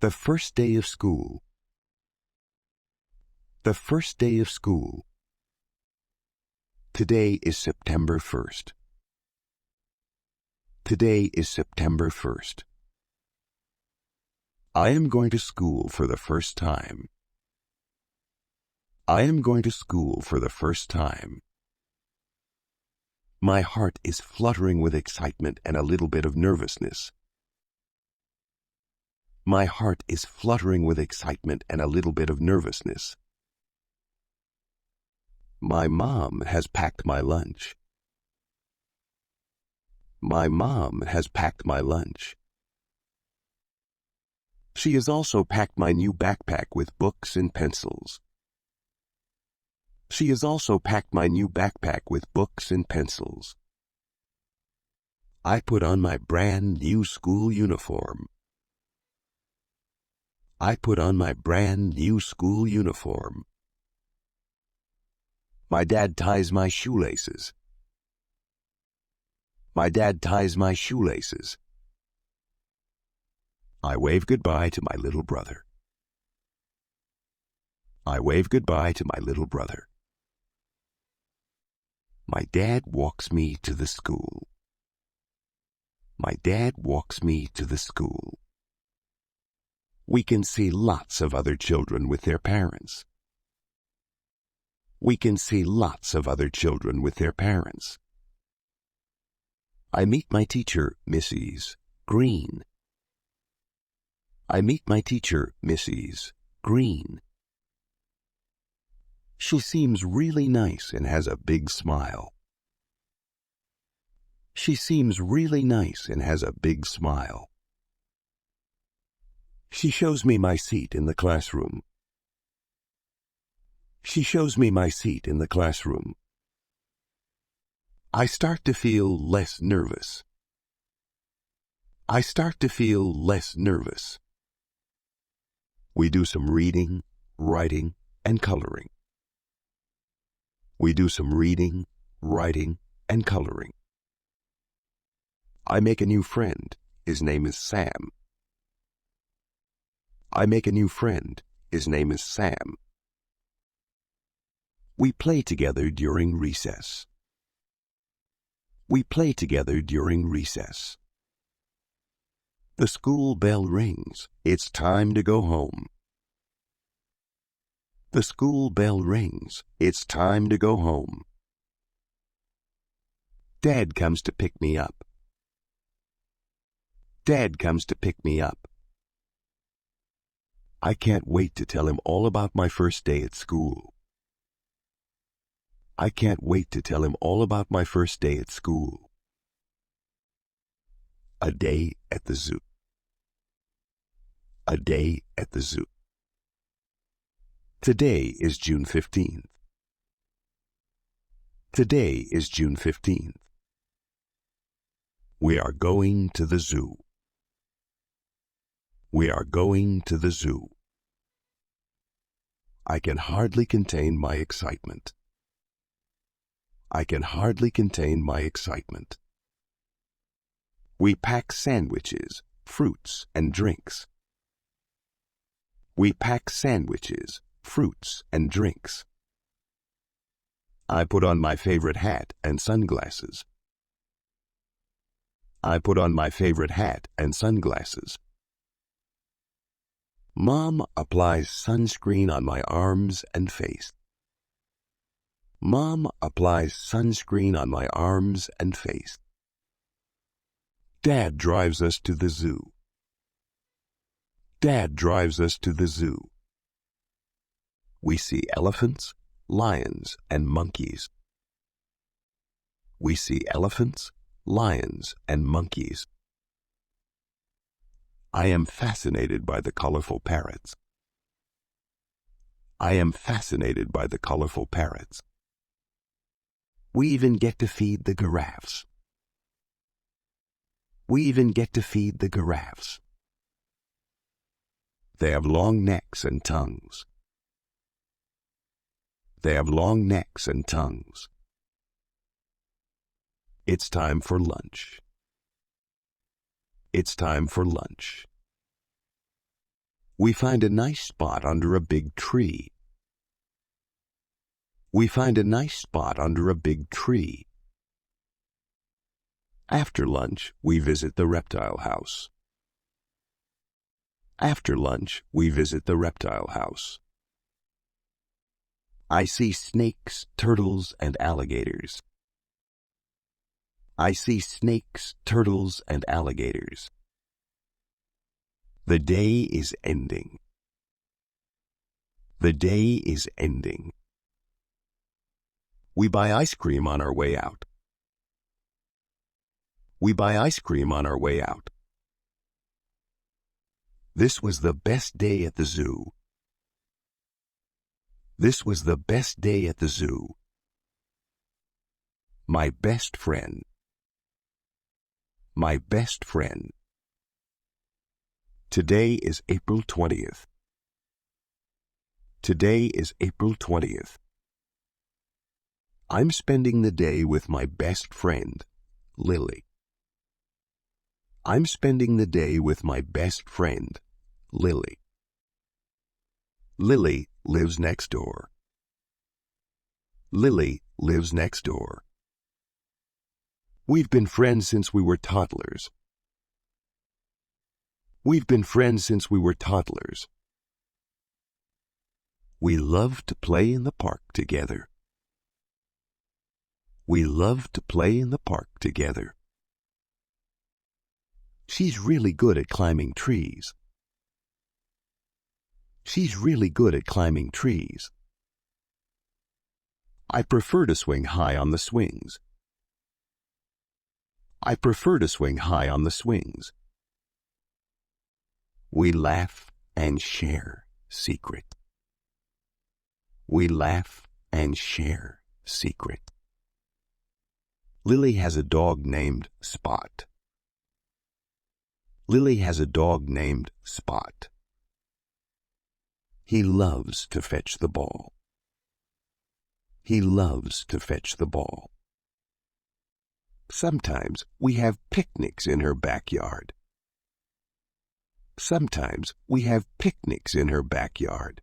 The first day of school. The first day of school. Today is September 1st. Today is September 1st. I am going to school for the first time. I am going to school for the first time. My heart is fluttering with excitement and a little bit of nervousness. My heart is fluttering with excitement and a little bit of nervousness. My mom has packed my lunch. My mom has packed my lunch. She has also packed my new backpack with books and pencils. She has also packed my new backpack with books and pencils. I put on my brand new school uniform. I put on my brand new school uniform. My dad ties my shoelaces. My dad ties my shoelaces. I wave goodbye to my little brother. I wave goodbye to my little brother. My dad walks me to the school. My dad walks me to the school. We can see lots of other children with their parents. We can see lots of other children with their parents. I meet my teacher, Mrs. Green. I meet my teacher, Mrs. Green. She seems really nice and has a big smile. She seems really nice and has a big smile. She shows me my seat in the classroom. She shows me my seat in the classroom. I start to feel less nervous. I start to feel less nervous. We do some reading, writing, and coloring. We do some reading, writing, and coloring. I make a new friend. His name is Sam. I make a new friend. His name is Sam. We play together during recess. We play together during recess. The school bell rings. It's time to go home. The school bell rings. It's time to go home. Dad comes to pick me up. Dad comes to pick me up. I can't wait to tell him all about my first day at school. I can't wait to tell him all about my first day at school. A day at the zoo. A day at the zoo. Today is June 15th. Today is June 15th. We are going to the zoo. We are going to the zoo. I can hardly contain my excitement. I can hardly contain my excitement. We pack sandwiches, fruits, and drinks. We pack sandwiches, fruits, and drinks. I put on my favorite hat and sunglasses. I put on my favorite hat and sunglasses. Mom applies sunscreen on my arms and face. Mom applies sunscreen on my arms and face. Dad drives us to the zoo. Dad drives us to the zoo. We see elephants, lions, and monkeys. We see elephants, lions, and monkeys. I am fascinated by the colorful parrots. I am fascinated by the colorful parrots. We even get to feed the giraffes. We even get to feed the giraffes. They have long necks and tongues. They have long necks and tongues. It's time for lunch. It's time for lunch. We find a nice spot under a big tree. We find a nice spot under a big tree. After lunch, we visit the reptile house. After lunch, we visit the reptile house. I see snakes, turtles, and alligators. I see snakes, turtles, and alligators. The day is ending. The day is ending. We buy ice cream on our way out. We buy ice cream on our way out. This was the best day at the zoo. This was the best day at the zoo. My best friend. My best friend. Today is April 20th. Today is April 20th. I'm spending the day with my best friend, Lily. I'm spending the day with my best friend, Lily. Lily lives next door. Lily lives next door. We've been friends since we were toddlers. We've been friends since we were toddlers. We love to play in the park together. We love to play in the park together. She's really good at climbing trees. She's really good at climbing trees. I prefer to swing high on the swings. I prefer to swing high on the swings. We laugh and share secret. We laugh and share secret. Lily has a dog named Spot. Lily has a dog named Spot. He loves to fetch the ball. He loves to fetch the ball. Sometimes we have picnics in her backyard. Sometimes we have picnics in her backyard.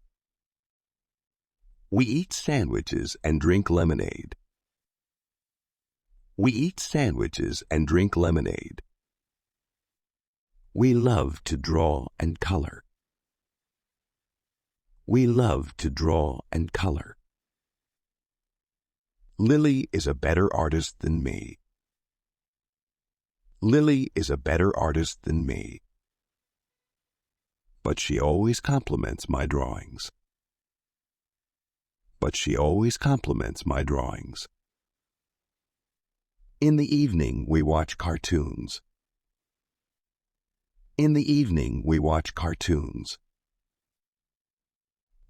We eat sandwiches and drink lemonade. We eat sandwiches and drink lemonade. We love to draw and color. We love to draw and color. Lily is a better artist than me. Lily is a better artist than me. But she always compliments my drawings. But she always compliments my drawings. In the evening, we watch cartoons. In the evening, we watch cartoons.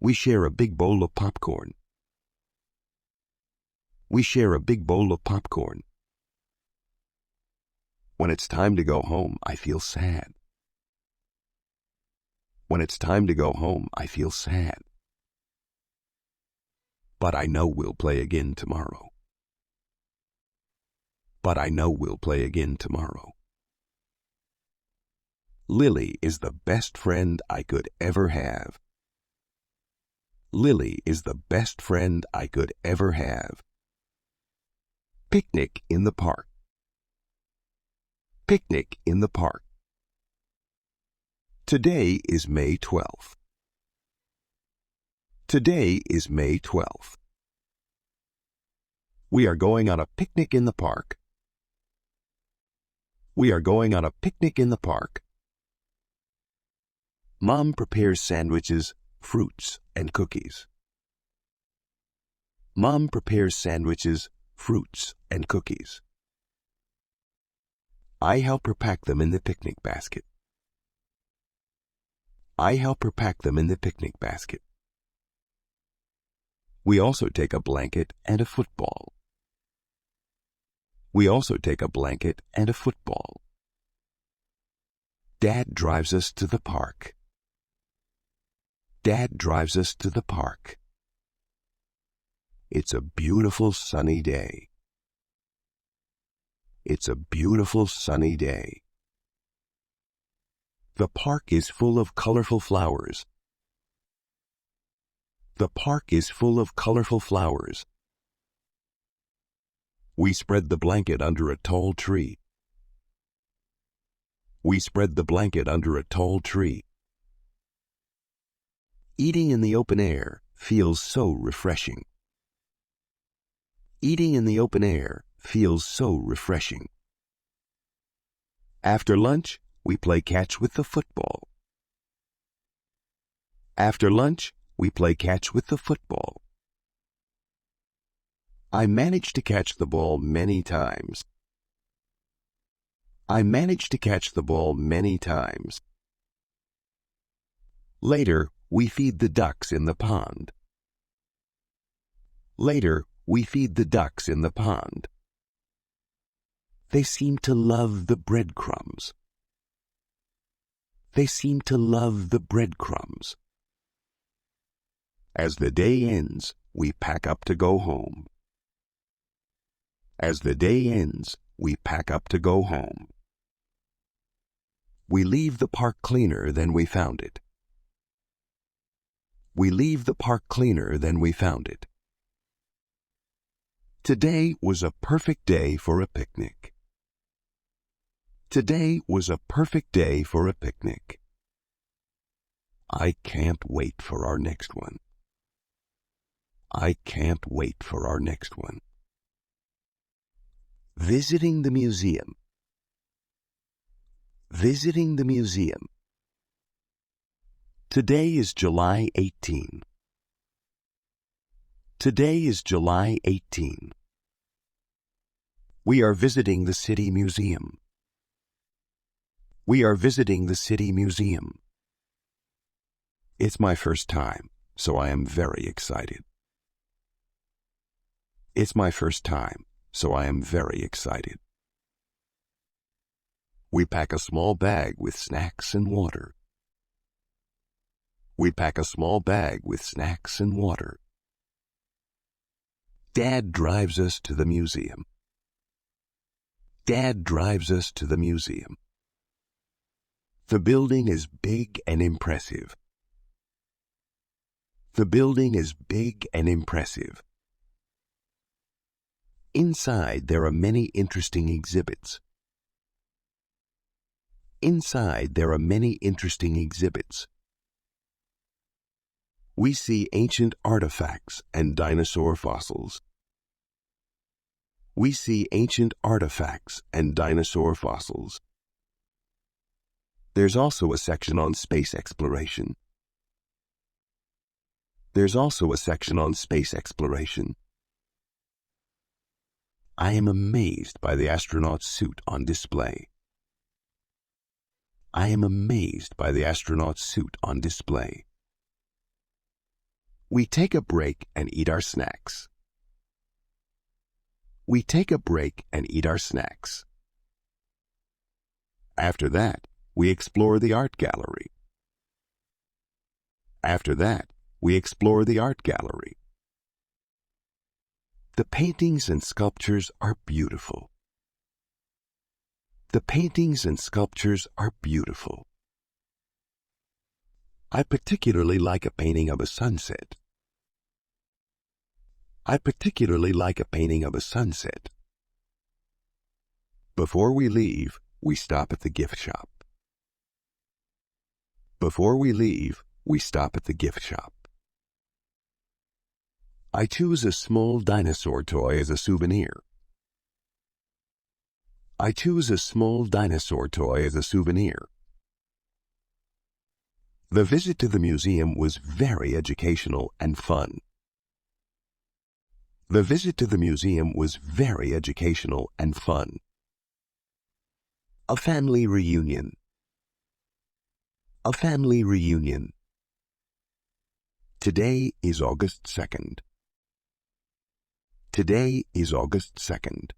We share a big bowl of popcorn. We share a big bowl of popcorn. When it's time to go home, I feel sad. When it's time to go home, I feel sad. But I know we'll play again tomorrow. But I know we'll play again tomorrow. Lily is the best friend I could ever have. Lily is the best friend I could ever have. Picnic in the park. Picnic in the park. Today is May 12th. Today is May 12th. We are going on a picnic in the park. We are going on a picnic in the park. Mom prepares sandwiches, fruits, and cookies. Mom prepares sandwiches, fruits, and cookies. I help her pack them in the picnic basket. I help her pack them in the picnic basket. We also take a blanket and a football. We also take a blanket and a football. Dad drives us to the park. Dad drives us to the park. It's a beautiful sunny day. It's a beautiful sunny day. The park is full of colorful flowers. The park is full of colorful flowers. We spread the blanket under a tall tree. We spread the blanket under a tall tree. Eating in the open air feels so refreshing. Eating in the open air feels so refreshing. After lunch, we play catch with the football. After lunch, we play catch with the football. I managed to catch the ball many times. I managed to catch the ball many times. Later, we feed the ducks in the pond. Later, we feed the ducks in the pond. They seem to love the breadcrumbs. They seem to love the breadcrumbs. As the day ends, we pack up to go home. As the day ends, we pack up to go home. We leave the park cleaner than we found it. We leave the park cleaner than we found it. Today was a perfect day for a picnic. Today was a perfect day for a picnic. I can't wait for our next one. I can't wait for our next one. Visiting the museum. Visiting the museum. Today is July 18. Today is July 18. We are visiting the City Museum. We are visiting the City Museum. It's my first time, so I am very excited. It's my first time, so I am very excited. We pack a small bag with snacks and water. We pack a small bag with snacks and water. Dad drives us to the museum. Dad drives us to the museum. The building is big and impressive. The building is big and impressive. Inside there are many interesting exhibits. Inside there are many interesting exhibits. We see ancient artifacts and dinosaur fossils. We see ancient artifacts and dinosaur fossils. There's also a section on space exploration. There's also a section on space exploration. I am amazed by the astronaut's suit on display. I am amazed by the astronaut's suit on display. We take a break and eat our snacks. We take a break and eat our snacks. After that, we explore the art gallery. After that, we explore the art gallery. The paintings and sculptures are beautiful. The paintings and sculptures are beautiful. I particularly like a painting of a sunset. I particularly like a painting of a sunset. Before we leave, we stop at the gift shop. Before we leave, we stop at the gift shop. I choose a small dinosaur toy as a souvenir. I choose a small dinosaur toy as a souvenir. The visit to the museum was very educational and fun. The visit to the museum was very educational and fun. A family reunion. A family reunion. Today is August 2nd. Today is August 2nd.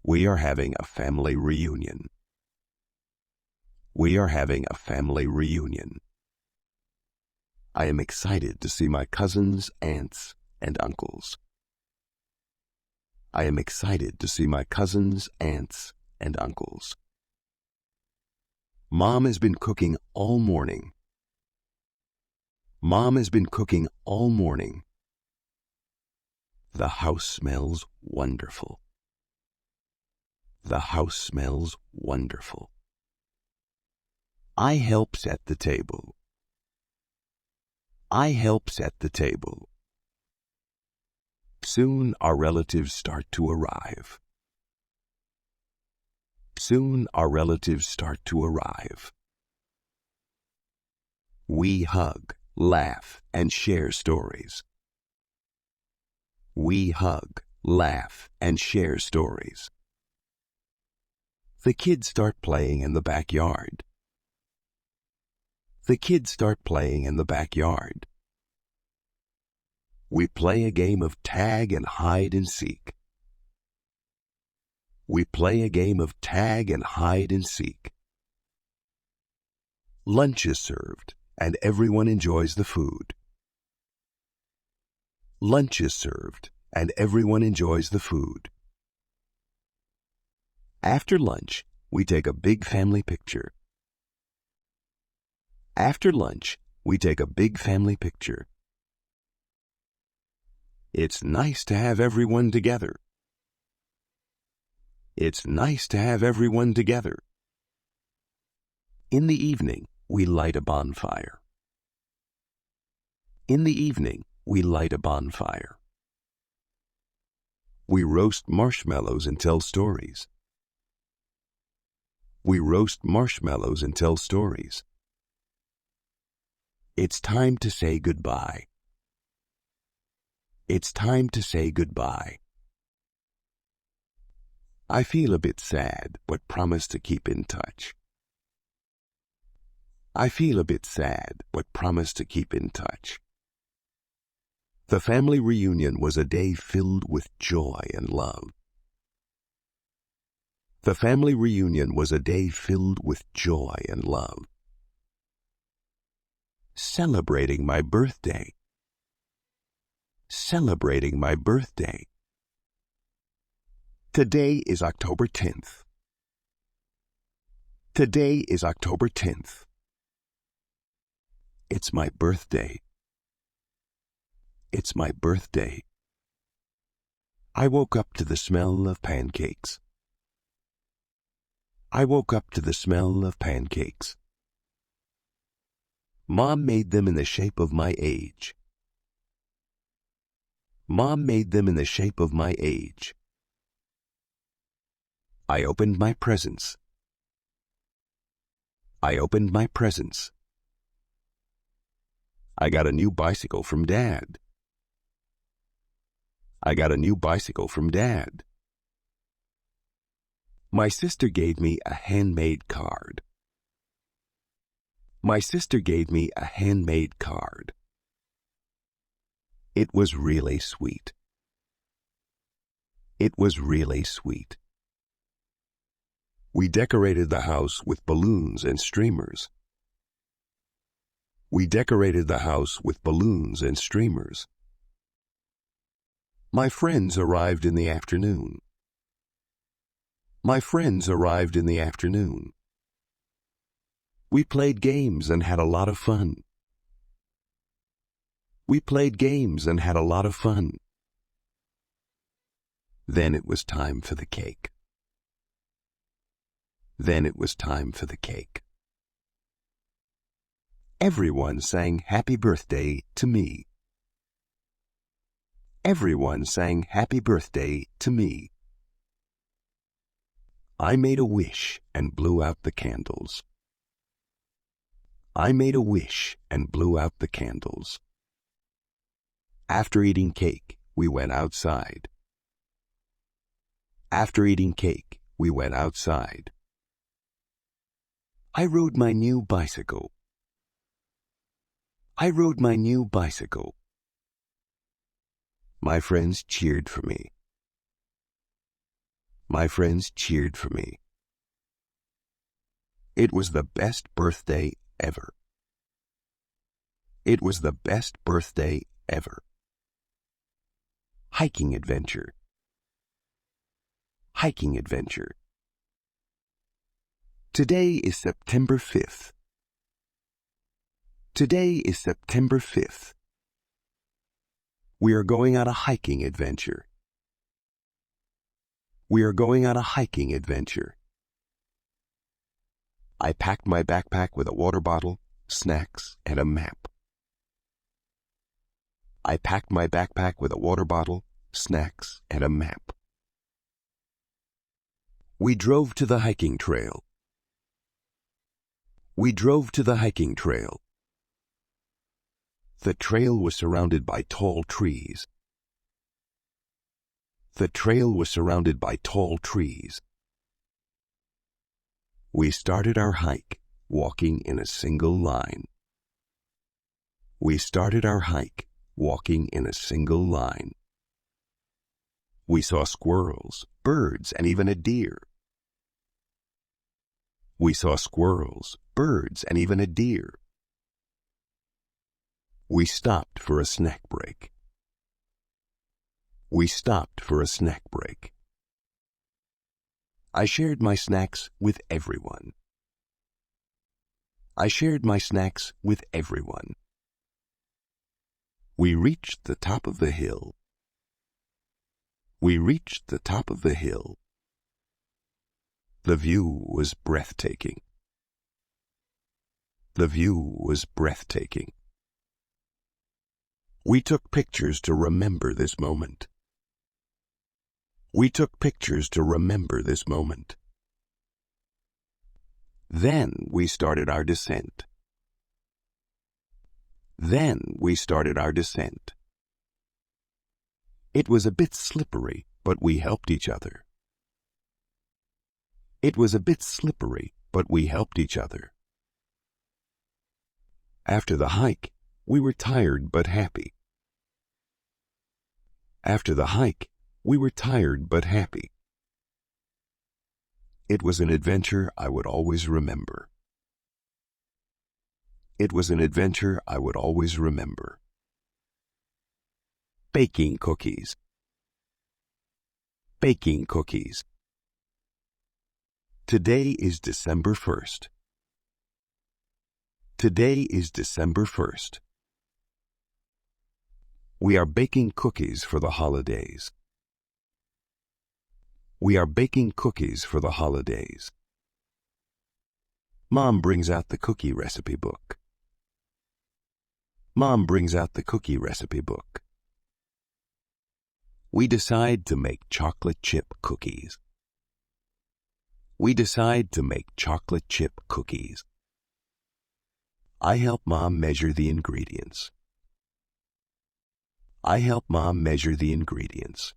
We are having a family reunion. We are having a family reunion. I am excited to see my cousins, aunts, and uncles. I am excited to see my cousins, aunts, and uncles. Mom has been cooking all morning. Mom has been cooking all morning. The house smells wonderful. The house smells wonderful. I help set the table. I help set the table. Soon our relatives start to arrive. Soon our relatives start to arrive. We hug, laugh, and share stories. We hug, laugh, and share stories. The kids start playing in the backyard. The kids start playing in the backyard. We play a game of tag and hide and seek. We play a game of tag and hide and seek. Lunch is served, and everyone enjoys the food. Lunch is served, and everyone enjoys the food. After lunch, we take a big family picture. After lunch, we take a big family picture. It's nice to have everyone together. It's nice to have everyone together. In the evening, we light a bonfire. In the evening, we light a bonfire. We roast marshmallows and tell stories. We roast marshmallows and tell stories. It's time to say goodbye. It's time to say goodbye. I feel a bit sad, but promise to keep in touch. I feel a bit sad, but promise to keep in touch. The family reunion was a day filled with joy and love. The family reunion was a day filled with joy and love. Celebrating my birthday. Celebrating my birthday. Today is October 10th. Today is October 10th. It's my birthday. It's my birthday. I woke up to the smell of pancakes. I woke up to the smell of pancakes. Mom made them in the shape of my age. Mom made them in the shape of my age. I opened my presents. I opened my presents. I got a new bicycle from Dad. I got a new bicycle from Dad. My sister gave me a handmade card. My sister gave me a handmade card. It was really sweet. It was really sweet. We decorated the house with balloons and streamers. We decorated the house with balloons and streamers. My friends arrived in the afternoon. My friends arrived in the afternoon. We played games and had a lot of fun. We played games and had a lot of fun. Then it was time for the cake. Then it was time for the cake. Everyone sang happy birthday to me. Everyone sang happy birthday to me. I made a wish and blew out the candles. I made a wish and blew out the candles. After eating cake, we went outside. After eating cake, we went outside. I rode my new bicycle. I rode my new bicycle. My friends cheered for me. My friends cheered for me. It was the best birthday ever. It was the best birthday ever. Hiking adventure. Hiking adventure. Today is September 5th. Today is September 5th. We are going on a hiking adventure. We are going on a hiking adventure. I packed my backpack with a water bottle, snacks, and a map. I packed my backpack with a water bottle, snacks, and a map. We drove to the hiking trail. We drove to the hiking trail. The trail was surrounded by tall trees. The trail was surrounded by tall trees. We started our hike walking in a single line. We started our hike walking in a single line. We saw squirrels, birds, and even a deer. We saw squirrels, birds, and even a deer. We stopped for a snack break. We stopped for a snack break. I shared my snacks with everyone. I shared my snacks with everyone. We reached the top of the hill. We reached the top of the hill. The view was breathtaking. The view was breathtaking. We took pictures to remember this moment. We took pictures to remember this moment. Then we started our descent. Then we started our descent. It was a bit slippery, but we helped each other. It was a bit slippery, but we helped each other. After the hike, we were tired but happy. After the hike, we were tired but happy. It was an adventure I would always remember. It was an adventure I would always remember. Baking cookies. Baking cookies. Today is December 1st. Today is December 1st. We are baking cookies for the holidays. We are baking cookies for the holidays. Mom brings out the cookie recipe book. Mom brings out the cookie recipe book. We decide to make chocolate chip cookies. We decide to make chocolate chip cookies. I help Mom measure the ingredients. I help Mom measure the ingredients.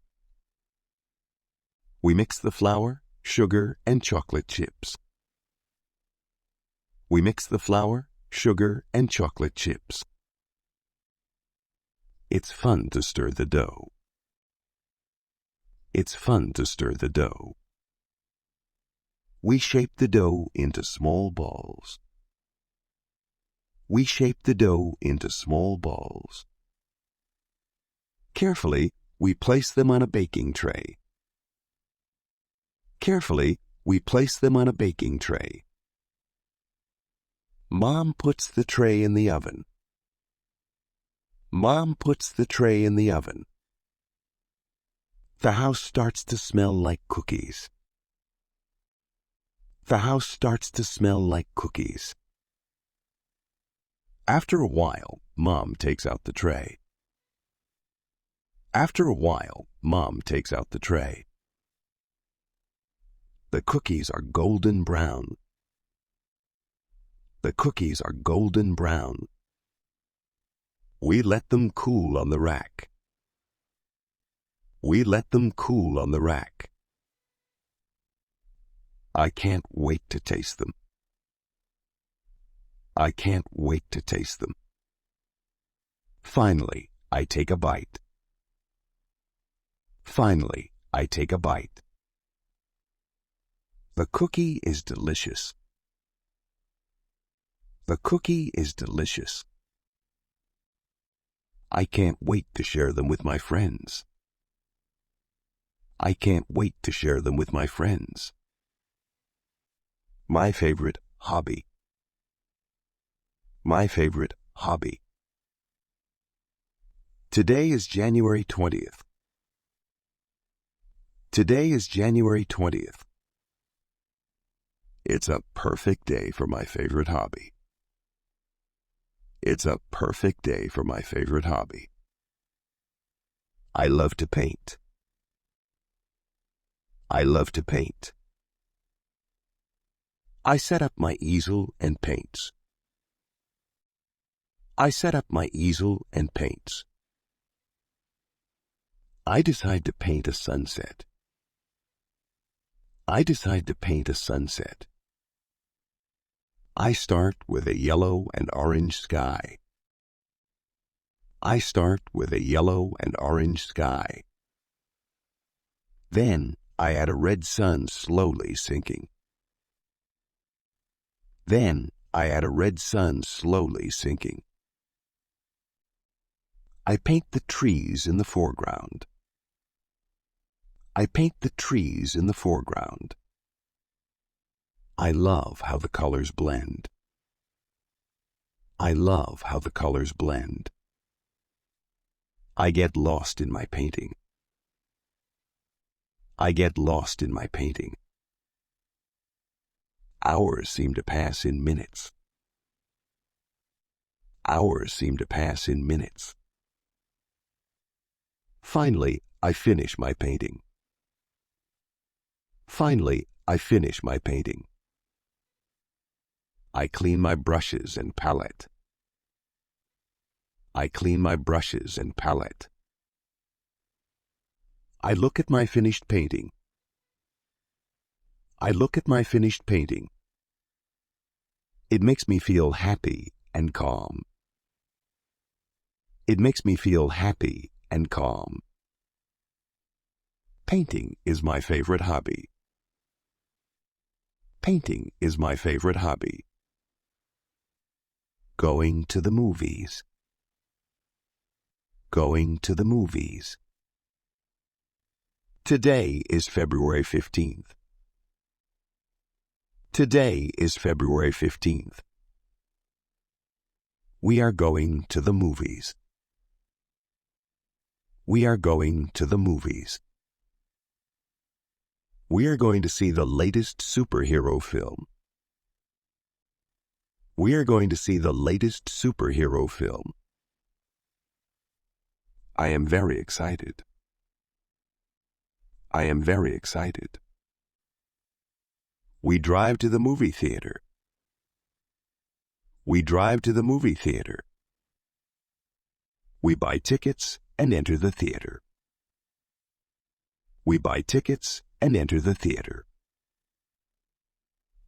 We mix the flour, sugar, and chocolate chips. We mix the flour, sugar, and chocolate chips. It's fun to stir the dough. It's fun to stir the dough. We shape the dough into small balls. We shape the dough into small balls. Carefully, we place them on a baking tray. Carefully, we place them on a baking tray. Mom puts the tray in the oven. Mom puts the tray in the oven. The house starts to smell like cookies. The house starts to smell like cookies. After a while, Mom takes out the tray. After a while, Mom takes out the tray. The cookies are golden brown. The cookies are golden brown. We let them cool on the rack. We let them cool on the rack. I can't wait to taste them. I can't wait to taste them. Finally, I take a bite. Finally, I take a bite. The cookie is delicious. The cookie is delicious. I can't wait to share them with my friends. I can't wait to share them with my friends. My favorite hobby. My favorite hobby. Today is January 20th. Today is January 20th. It's a perfect day for my favorite hobby. It's a perfect day for my favorite hobby. I love to paint. I love to paint. I set up my easel and paints. I set up my easel and paints. I decide to paint a sunset. I decide to paint a sunset. I start with a yellow and orange sky. I start with a yellow and orange sky. Then I add a red sun slowly sinking. Then I add a red sun slowly sinking. I paint the trees in the foreground. I paint the trees in the foreground. I love how the colors blend. I love how the colors blend. I get lost in my painting. I get lost in my painting. Hours seem to pass in minutes. Hours seem to pass in minutes. Finally, I finish my painting. Finally, I finish my painting. I clean my brushes and palette. I clean my brushes and palette. I look at my finished painting. I look at my finished painting. It makes me feel happy and calm. It makes me feel happy and calm. Painting is my favorite hobby. Painting is my favorite hobby. Going to the movies. Going to the movies. Today is February 15th. Today is February 15th. We are going to the movies. We are going to the movies. We are going to see the latest superhero film. We are going to see the latest superhero film. I am very excited. I am very excited. We drive to the movie theater. We drive to the movie theater. We buy tickets and enter the theater. We buy tickets and enter the theater.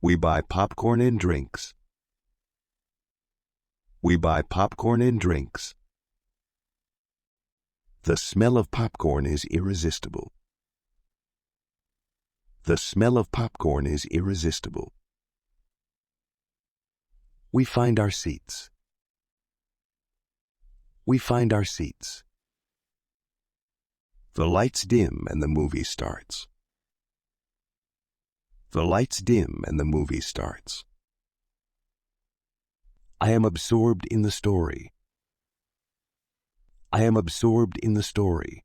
We buy popcorn and drinks. We buy popcorn and drinks. The smell of popcorn is irresistible. The smell of popcorn is irresistible. We find our seats. We find our seats. The lights dim and the movie starts. The lights dim and the movie starts. I am absorbed in the story. I am absorbed in the story.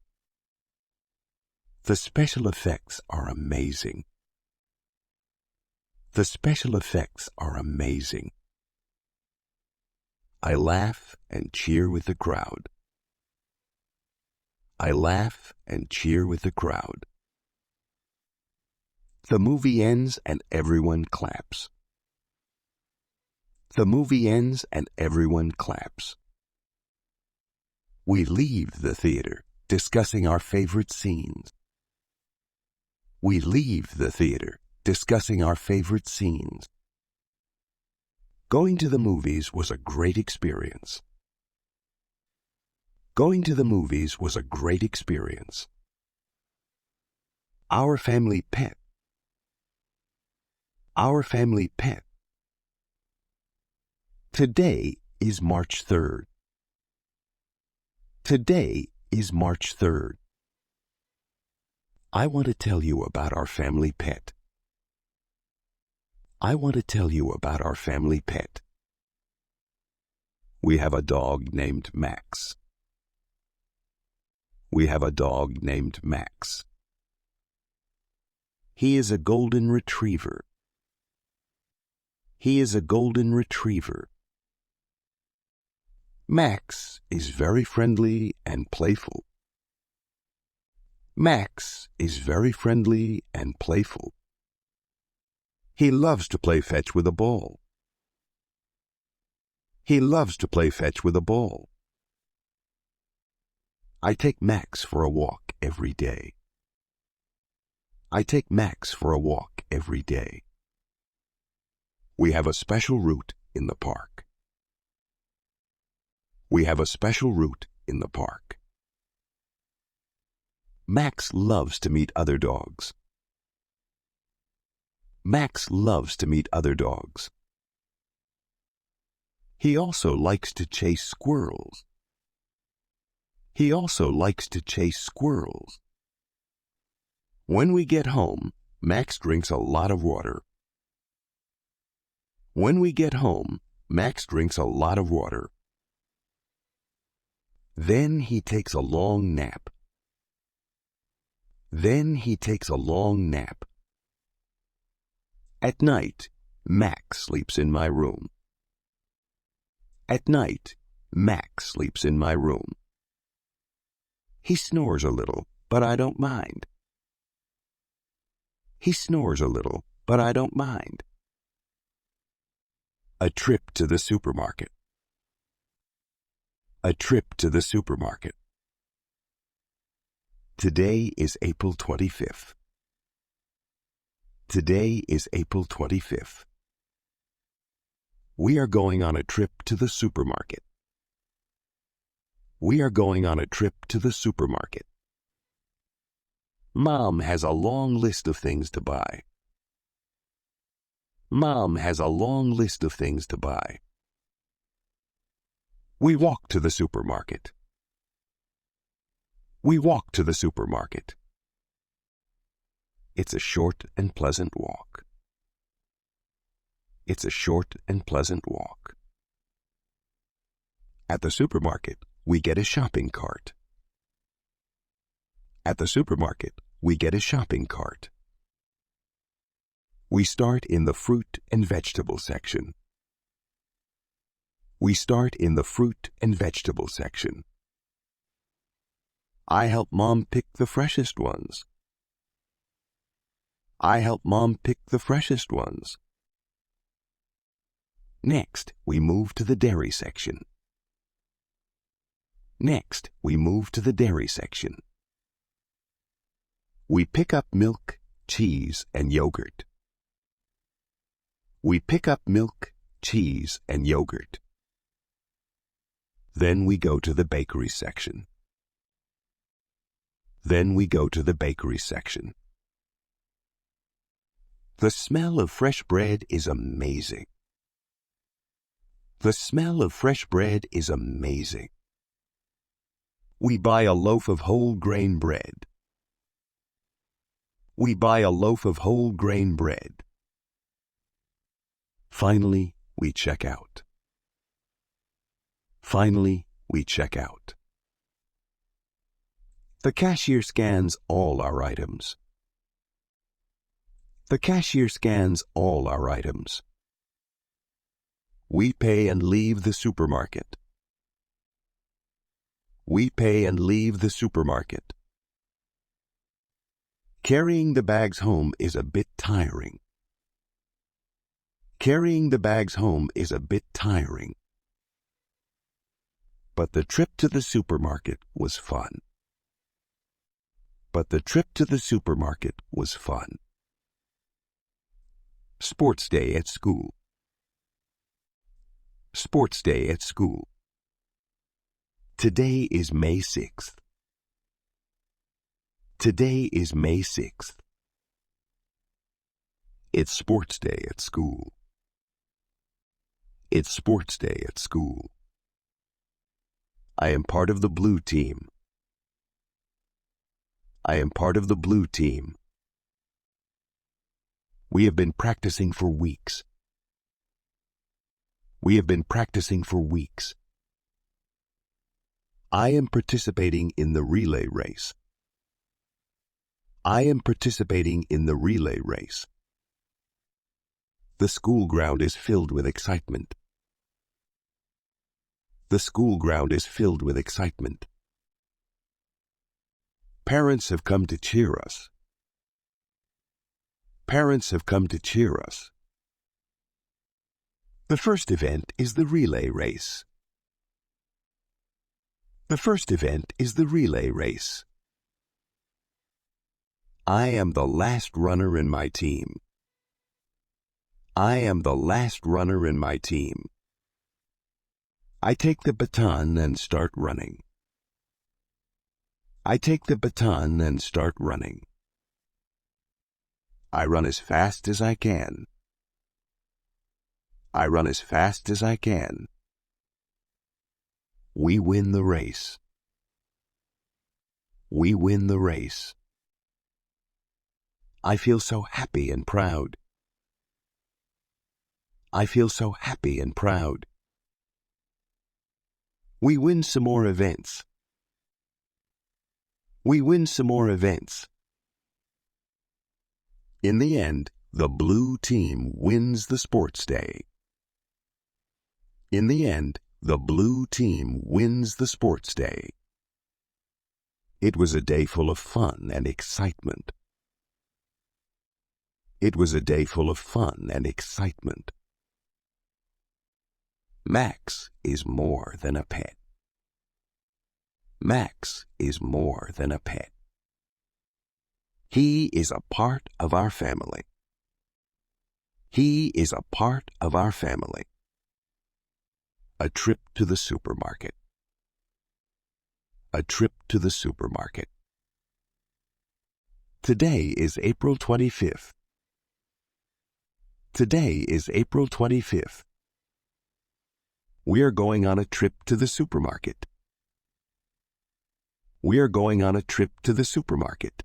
The special effects are amazing. The special effects are amazing. I laugh and cheer with the crowd. I laugh and cheer with the crowd. The movie ends and everyone claps. The movie ends and everyone claps. We leave the theater discussing our favorite scenes. We leave the theater discussing our favorite scenes. Going to the movies was a great experience. Going to the movies was a great experience. Our family pet. Our family pet. Today is March 3rd. Today is March 3rd. I want to tell you about our family pet. I want to tell you about our family pet. We have a dog named Max. We have a dog named Max. He is a golden retriever. He is a golden retriever. Max is very friendly and playful. Max is very friendly and playful. He loves to play fetch with a ball. He loves to play fetch with a ball. I take Max for a walk every day. I take Max for a walk every day. We have a special route in the park. We have a special route in the park. Max loves to meet other dogs. Max loves to meet other dogs. He also likes to chase squirrels. He also likes to chase squirrels. When we get home, Max drinks a lot of water. When we get home, Max drinks a lot of water. Then he takes a long nap. Then he takes a long nap. At night, Max sleeps in my room. At night, Max sleeps in my room. He snores a little, but I don't mind. He snores a little, but I don't mind. A trip to the supermarket. A trip to the supermarket. Today is April 25th. Today is April 25th. We are going on a trip to the supermarket. We are going on a trip to the supermarket. Mom has a long list of things to buy. Mom has a long list of things to buy. We walk to the supermarket. We walk to the supermarket. It's a short and pleasant walk. It's a short and pleasant walk. At the supermarket, we get a shopping cart. At the supermarket, we get a shopping cart. We start in the fruit and vegetable section. We start in the fruit and vegetable section. I help Mom pick the freshest ones. I help Mom pick the freshest ones. Next, we move to the dairy section. Next, we move to the dairy section. We pick up milk, cheese, and yogurt. We pick up milk, cheese, and yogurt. Then we go to the bakery section. Then we go to the bakery section. The smell of fresh bread is amazing. The smell of fresh bread is amazing. We buy a loaf of whole grain bread. We buy a loaf of whole grain bread. Finally, we check out. Finally, we check out. The cashier scans all our items. The cashier scans all our items. We pay and leave the supermarket. We pay and leave the supermarket. Carrying the bags home is a bit tiring. Carrying the bags home is a bit tiring. But the trip to the supermarket was fun. But the trip to the supermarket was fun. Sports day at school. Sports day at school. Today is May 6th. Today is May 6th. It's sports day at school. It's sports day at school. I am part of the blue team. I am part of the blue team. We have been practicing for weeks. We have been practicing for weeks. I am participating in the relay race. I am participating in the relay race. The school ground is filled with excitement. The school ground is filled with excitement. Parents have come to cheer us. Parents have come to cheer us. The first event is the relay race. The first event is the relay race. I am the last runner in my team. I am the last runner in my team. I take the baton and start running. I take the baton and start running. I run as fast as I can. I run as fast as I can. We win the race. We win the race. I feel so happy and proud. I feel so happy and proud. We win some more events. We win some more events. In the end, the blue team wins the sports day. In the end, the blue team wins the sports day. It was a day full of fun and excitement. It was a day full of fun and excitement. Max is more than a pet. Max is more than a pet. He is a part of our family. He is a part of our family. A trip to the supermarket. A trip to the supermarket. Today is April 25th. Today is April 25th. We are going on a trip to the supermarket. We are going on a trip to the supermarket.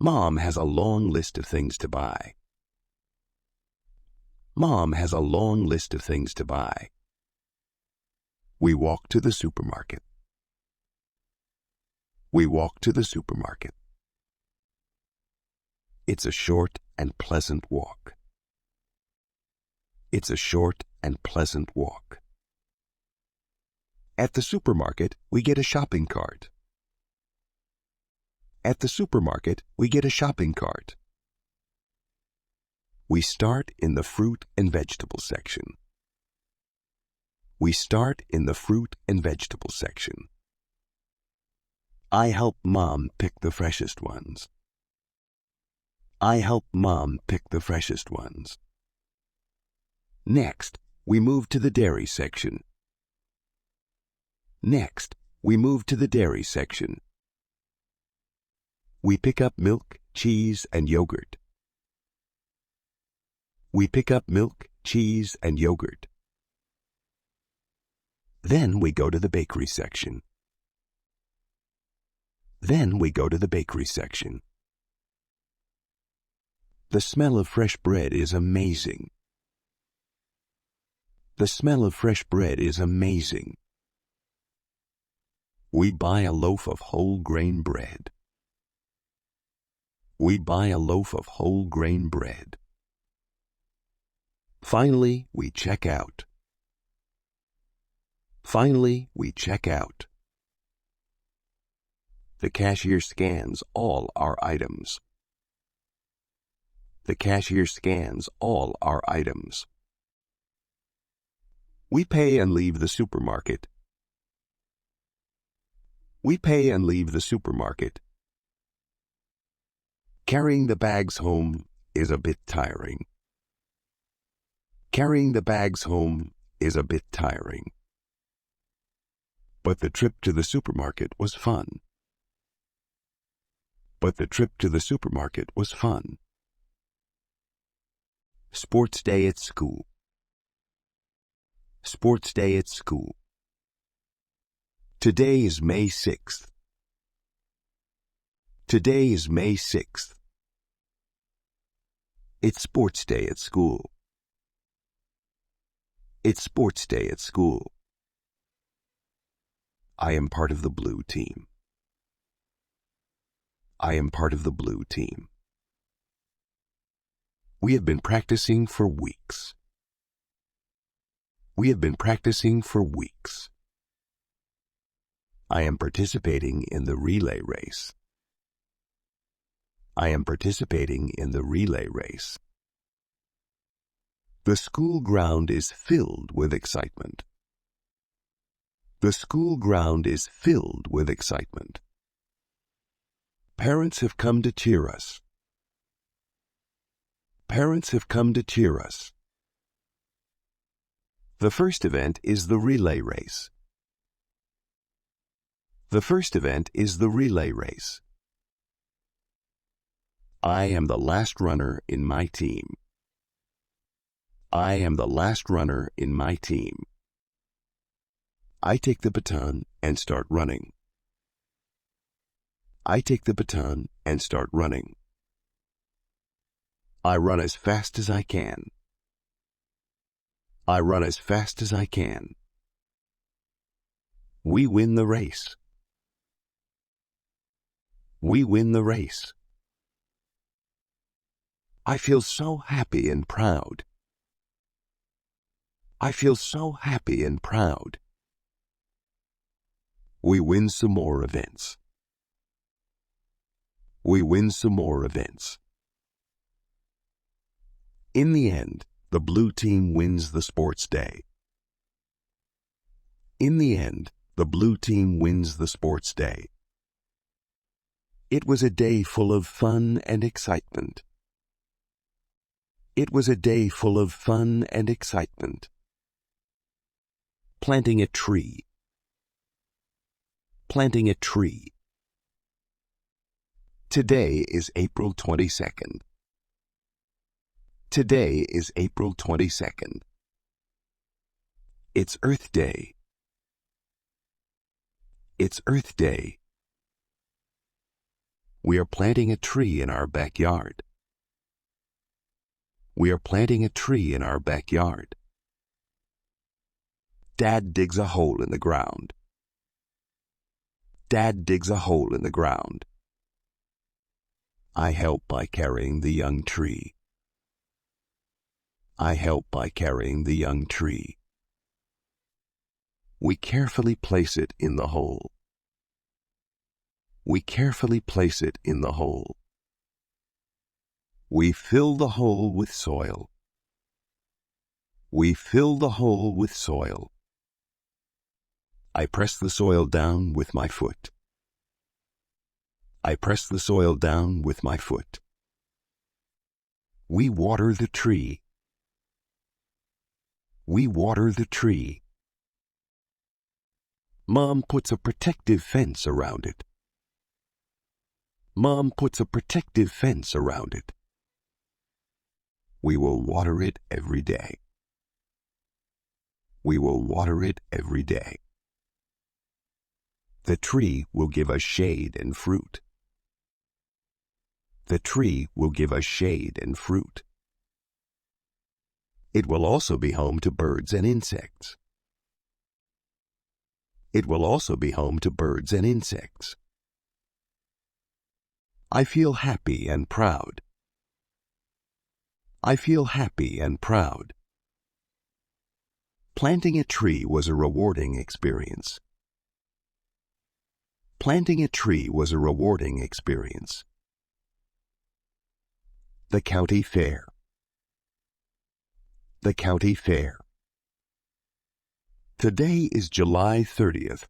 Mom has a long list of things to buy. Mom has a long list of things to buy. We walk to the supermarket. We walk to the supermarket. It's a short and pleasant walk. It's a short and pleasant walk. At the supermarket, we get a shopping cart. At the supermarket, we get a shopping cart. We start in the fruit and vegetable section. We start in the fruit and vegetable section. I help Mom pick the freshest ones. I help Mom pick the freshest ones. Next, we move to the dairy section. Next, we move to the dairy section. We pick up milk, cheese, and yogurt. We pick up milk, cheese, and yogurt. Then we go to the bakery section. Then we go to the bakery section. The smell of fresh bread is amazing. The smell of fresh bread is amazing. We buy a loaf of whole grain bread. We buy a loaf of whole grain bread. Finally, we check out. Finally, we check out. The cashier scans all our items. The cashier scans all our items. We pay and leave the supermarket. We pay and leave the supermarket. Carrying the bags home is a bit tiring. Carrying the bags home is a bit tiring. But the trip to the supermarket was fun. But the trip to the supermarket was fun. Sports day at school. Sports day at school. Today is May 6th. Today is May 6th. It's sports day at school. It's sports day at school. I am part of the blue team. I am part of the blue team. We have been practicing for weeks. We have been practicing for weeks. I am participating in the relay race. I am participating in the relay race. The school ground is filled with excitement. The school ground is filled with excitement. Parents have come to cheer us. Parents have come to cheer us. The first event is the relay race. The first event is the relay race. I am the last runner in my team. I am the last runner in my team. I take the baton and start running. I take the baton and start running. I run as fast as I can. I run as fast as I can. We win the race. We win the race. I feel so happy and proud. I feel so happy and proud. We win some more events. We win some more events. In the end, the blue team wins the sports day. In the end, the blue team wins the sports day. It was a day full of fun and excitement. It was a day full of fun and excitement. Planting a tree. Planting a tree. Today is April 22nd. Today is April 22nd. It's Earth Day. It's Earth Day. We are planting a tree in our backyard. We are planting a tree in our backyard. Dad digs a hole in the ground. Dad digs a hole in the ground. I help by carrying the young tree. I help by carrying the young tree. We carefully place it in the hole. We carefully place it in the hole. We fill the hole with soil. We fill the hole with soil. I press the soil down with my foot. I press the soil down with my foot. We water the tree. We water the tree. Mom puts a protective fence around it. Mom puts a protective fence around it. We will water it every day. We will water it every day. The tree will give us shade and fruit. The tree will give us shade and fruit. It will also be home to birds and insects. It will also be home to birds and insects. I feel happy and proud. I feel happy and proud. Planting a tree was a rewarding experience. Planting a tree was a rewarding experience. The county fair. The county fair. Today is July 30th.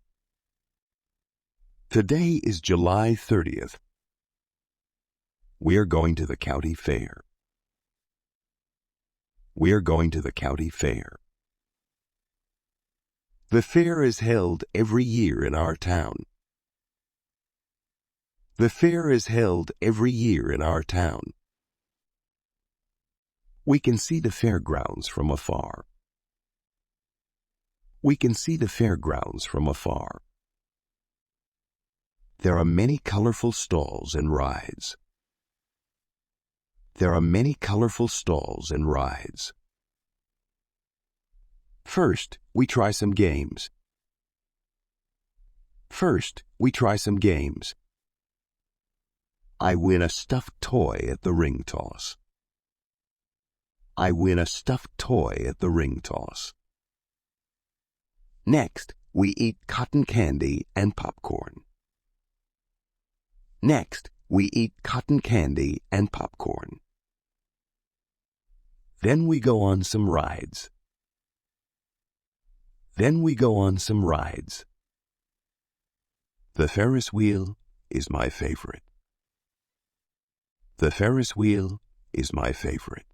Today is July 30th. We are going to the county fair. We are going to the county fair. The fair is held every year in our town. The fair is held every year in our town. We can see the fairgrounds from afar. We can see the fairgrounds from afar. There are many colorful stalls and rides. There are many colorful stalls and rides. First, we try some games. First, we try some games. I win a stuffed toy at the ring toss. I win a stuffed toy at the ring toss. Next, we eat cotton candy and popcorn. Next, we eat cotton candy and popcorn. Then we go on some rides. Then we go on some rides. The Ferris wheel is my favorite. The Ferris wheel is my favorite.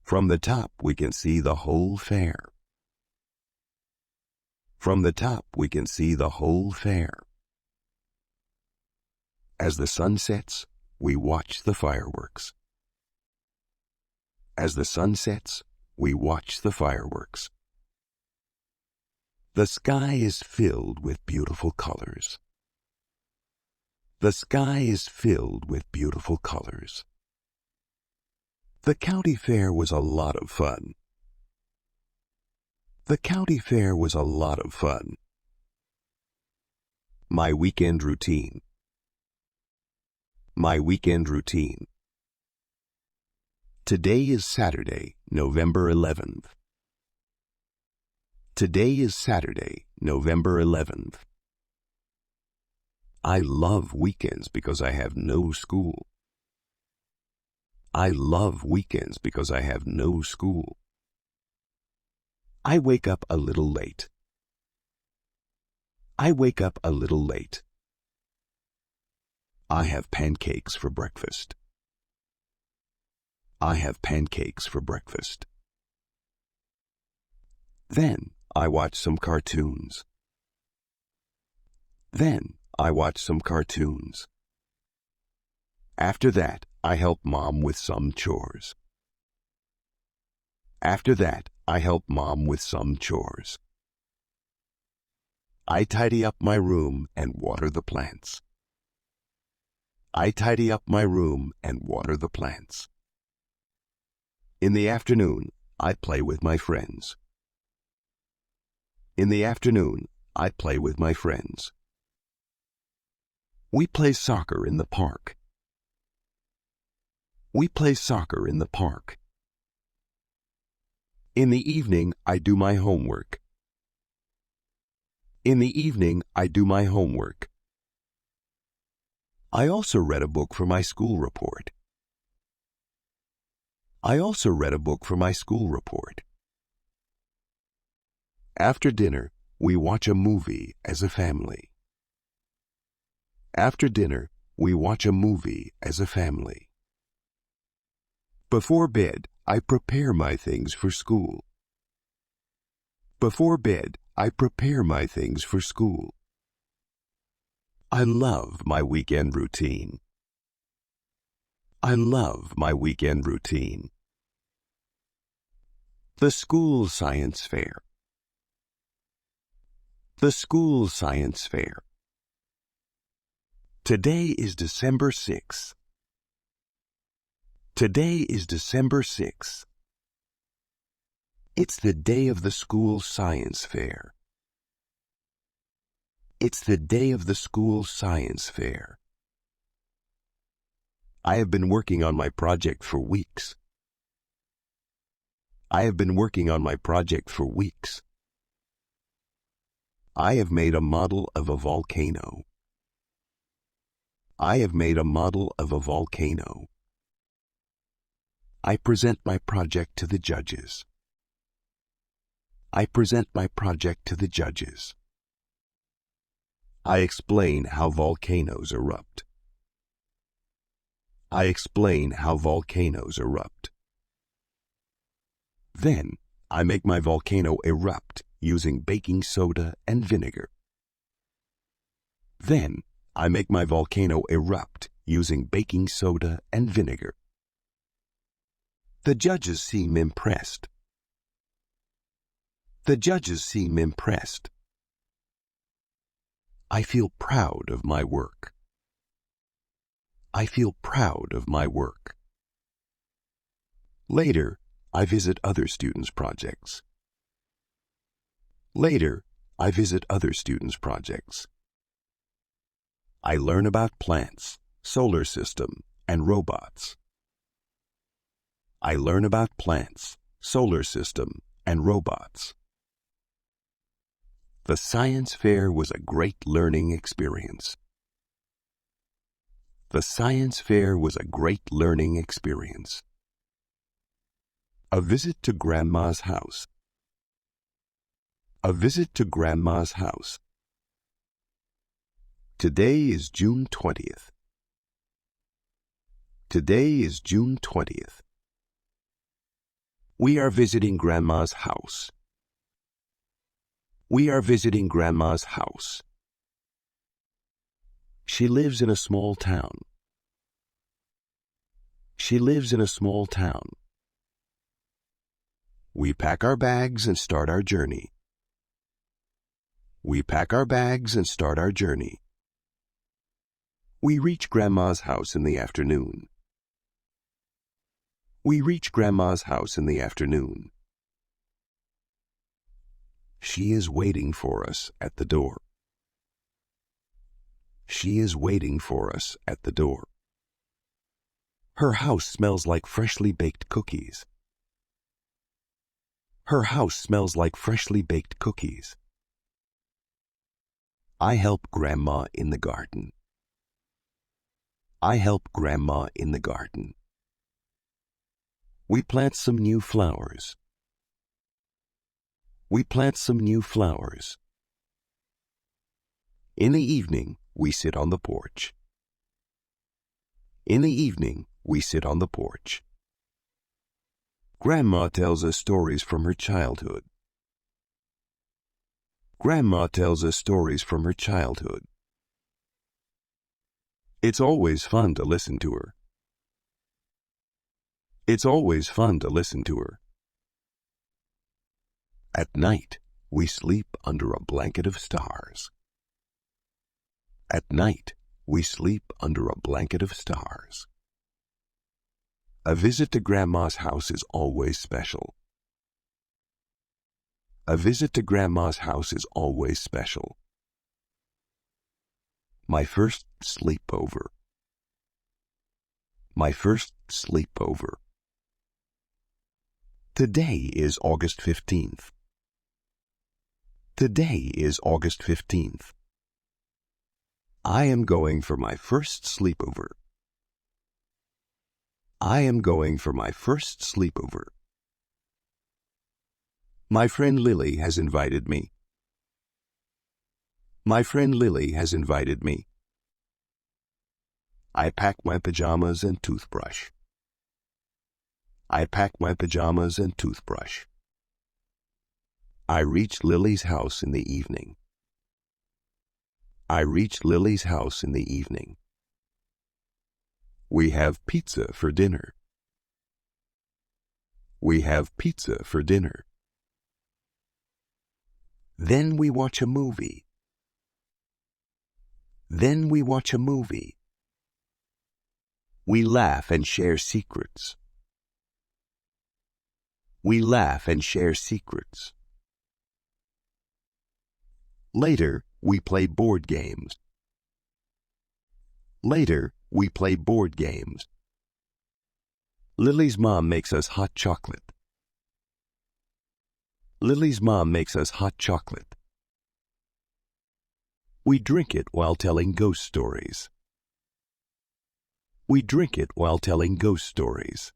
From the top we can see the whole fair. From the top we can see the whole fair. As the sun sets, we watch the fireworks. As the sun sets, we watch the fireworks. The sky is filled with beautiful colors. The sky is filled with beautiful colors. The county fair was a lot of fun. The county fair was a lot of fun. My weekend routine. My weekend routine. Today is Saturday, November 11th. Today is Saturday, November 11th. I love weekends because I have no school. I love weekends because I have no school. I wake up a little late. I wake up a little late. I have pancakes for breakfast. I have pancakes for breakfast. Then I watch some cartoons. Then I watch some cartoons. After that, I help Mom with some chores. After that, I help Mom with some chores. I tidy up my room and water the plants. I tidy up my room and water the plants. In the afternoon, I play with my friends. In the afternoon, I play with my friends. We play soccer in the park. We play soccer in the park. In the evening, I do my homework. In the evening, I do my homework. I also read a book for my school report. I also read a book for my school report. After dinner, we watch a movie as a family. After dinner, we watch a movie as a family. Before bed, I prepare my things for school. Before bed, I prepare my things for school. I love my weekend routine. I love my weekend routine. The school science fair. The school science fair. Today is December 6th. Today is December 6th. It's the day of the school science fair. It's the day of the school science fair. I have been working on my project for weeks. I have been working on my project for weeks. I have made a model of a volcano. I have made a model of a volcano. I present my project to the judges. I present my project to the judges. I explain how volcanoes erupt. I explain how volcanoes erupt. Then I make my volcano erupt using baking soda and vinegar. Then I make my volcano erupt using baking soda and vinegar. The judges seem impressed. The judges seem impressed. I feel proud of my work. I feel proud of my work. Later, I visit other students' projects. Later, I visit other students' projects. I learn about plants, solar system, and robots. I learn about plants, solar system, and robots. The science fair was a great learning experience. The science fair was a great learning experience. A visit to Grandma's house. A visit to Grandma's house. Today is June 20th. Today is June 20th. We are visiting Grandma's house. We are visiting Grandma's house. She lives in a small town. She lives in a small town. We pack our bags and start our journey. We pack our bags and start our journey. We reach Grandma's house in the afternoon. We reach Grandma's house in the afternoon. She is waiting for us at the door. She is waiting for us at the door. Her house smells like freshly baked cookies. Her house smells like freshly baked cookies. I help Grandma in the garden. I help Grandma in the garden. We plant some new flowers. We plant some new flowers. In the evening, we sit on the porch. In the evening, we sit on the porch. Grandma tells us stories from her childhood. Grandma tells us stories from her childhood. It's always fun to listen to her. It's always fun to listen to her. At night, we sleep under a blanket of stars. At night, we sleep under a blanket of stars. A visit to Grandma's house is always special. A visit to Grandma's house is always special. My first sleepover. My first sleepover. Today is August 15th. Today is August 15th. I am going for my first sleepover. I am going for my first sleepover. My friend Lily has invited me. My friend Lily has invited me. I pack my pajamas and toothbrush. I pack my pajamas and toothbrush. I reach Lily's house in the evening. I reach Lily's house in the evening. We have pizza for dinner. We have pizza for dinner. Then we watch a movie. Then we watch a movie. We laugh and share secrets. We laugh and share secrets. Later, we play board games. Later, we play board games. Lily's mom makes us hot chocolate. Lily's mom makes us hot chocolate. We drink it while telling ghost stories. We drink it while telling ghost stories.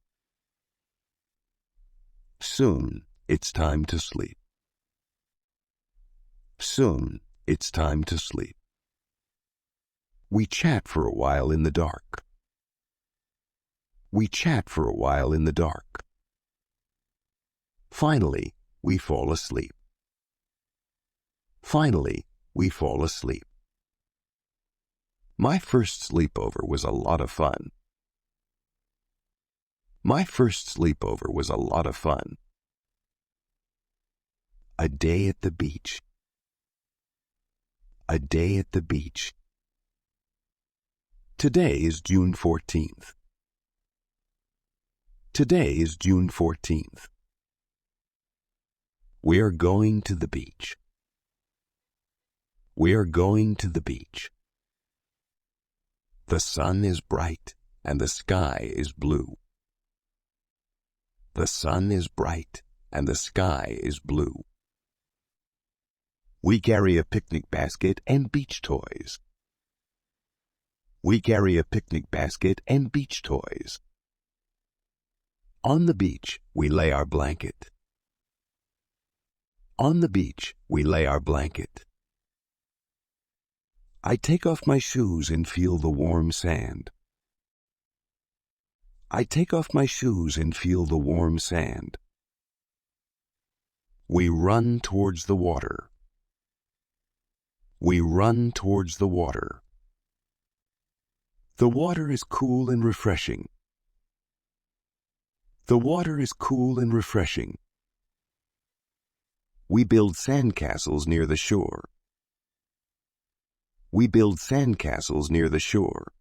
Soon, it's time to sleep. Soon, it's time to sleep. We chat for a while in the dark. We chat for a while in the dark. Finally, we fall asleep. Finally, we fall asleep. My first sleepover was a lot of fun. My first sleepover was a lot of fun. A day at the beach. A day at the beach. Today is June 14th. Today is June 14th. We are going to the beach. We are going to the beach. The sun is bright and the sky is blue. The sun is bright and the sky is blue. We carry a picnic basket and beach toys. We carry a picnic basket and beach toys. On the beach, we lay our blanket. On the beach, we lay our blanket. I take off my shoes and feel the warm sand. I take off my shoes and feel the warm sand. We run towards the water. We run towards the water. The water is cool and refreshing. The water is cool and refreshing. We build sandcastles near the shore. We build sandcastles near the shore.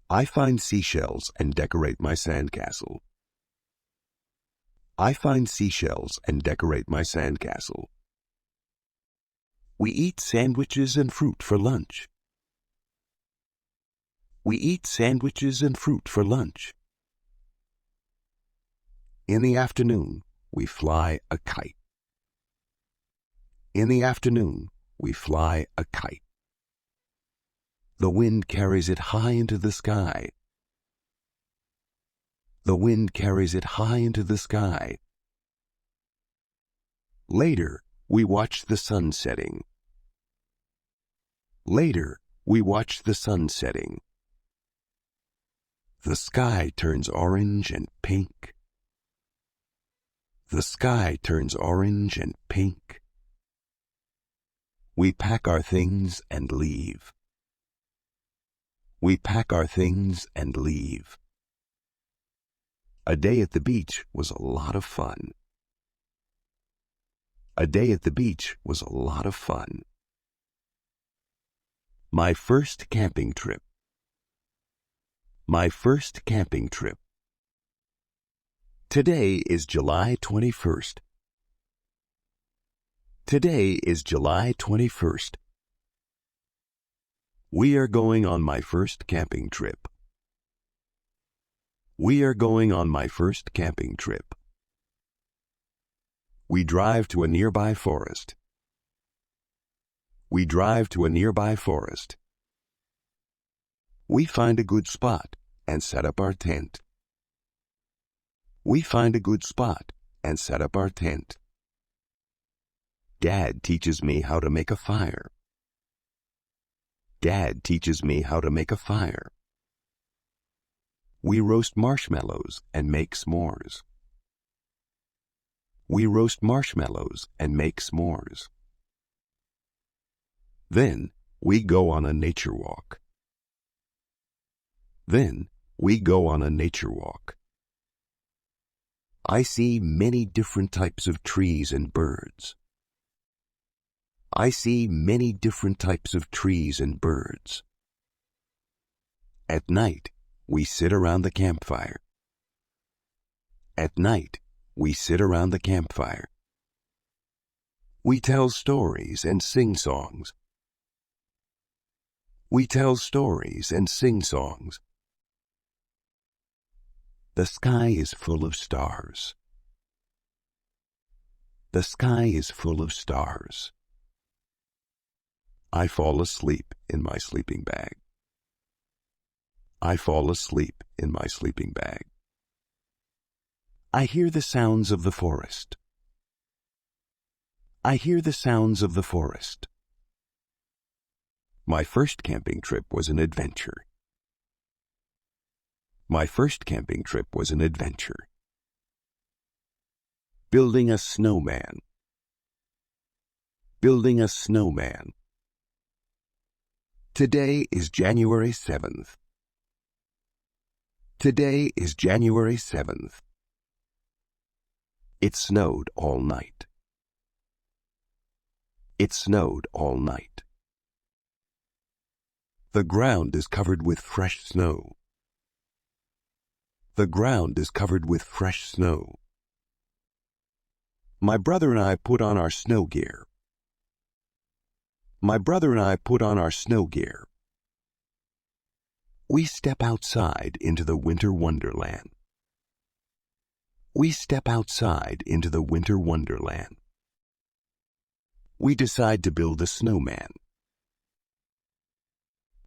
I find seashells and decorate my sandcastle. I find seashells and decorate my sandcastle. We eat sandwiches and fruit for lunch. We eat sandwiches and fruit for lunch. In the afternoon, we fly a kite. In the afternoon, we fly a kite. The wind carries it high into the sky. The wind carries it high into the sky. Later, we watch the sun setting. Later, we watch the sun setting. The sky turns orange and pink. The sky turns orange and pink. We pack our things and leave. We pack our things and leave. A day at the beach was a lot of fun. A day at the beach was a lot of fun. My first camping trip. My first camping trip. Today is July 21st. Today is July 21st. We are going on my first camping trip. We are going on my first camping trip. We drive to a nearby forest. We drive to a nearby forest. We find a good spot and set up our tent. We find a good spot and set up our tent. Dad teaches me how to make a fire. Dad teaches me how to make a fire. We roast marshmallows and make s'mores. We roast marshmallows and make s'mores. Then we go on a nature walk. Then we go on a nature walk. I see many different types of trees and birds. I see many different types of trees and birds. At night, we sit around the campfire. At night, we sit around the campfire. We tell stories and sing songs. We tell stories and sing songs. The sky is full of stars. The sky is full of stars. I fall asleep in my sleeping bag. I fall asleep in my sleeping bag. I hear the sounds of the forest. I hear the sounds of the forest. My first camping trip was an adventure. My first camping trip was an adventure. Building a snowman. Building a snowman. Today is January 7th. Today is January 7th. It snowed all night. It snowed all night. The ground is covered with fresh snow. The ground is covered with fresh snow. My brother and I put on our snow gear. My brother and I put on our snow gear. We step outside into the winter wonderland. We step outside into the winter wonderland. We decide to build a snowman.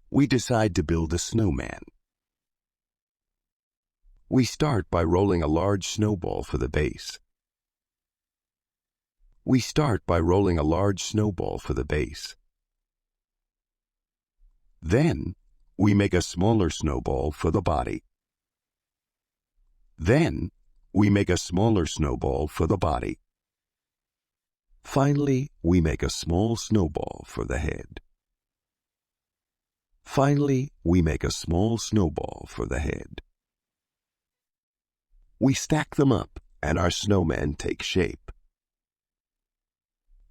We decide to build a snowman. We start by rolling a large snowball for the base. We start by rolling a large snowball for the base. Then, we make a smaller snowball for the body. Then, we make a smaller snowball for the body. Finally, we make a small snowball for the head. Finally, we make a small snowball for the head. We stack them up, and our snowman takes shape.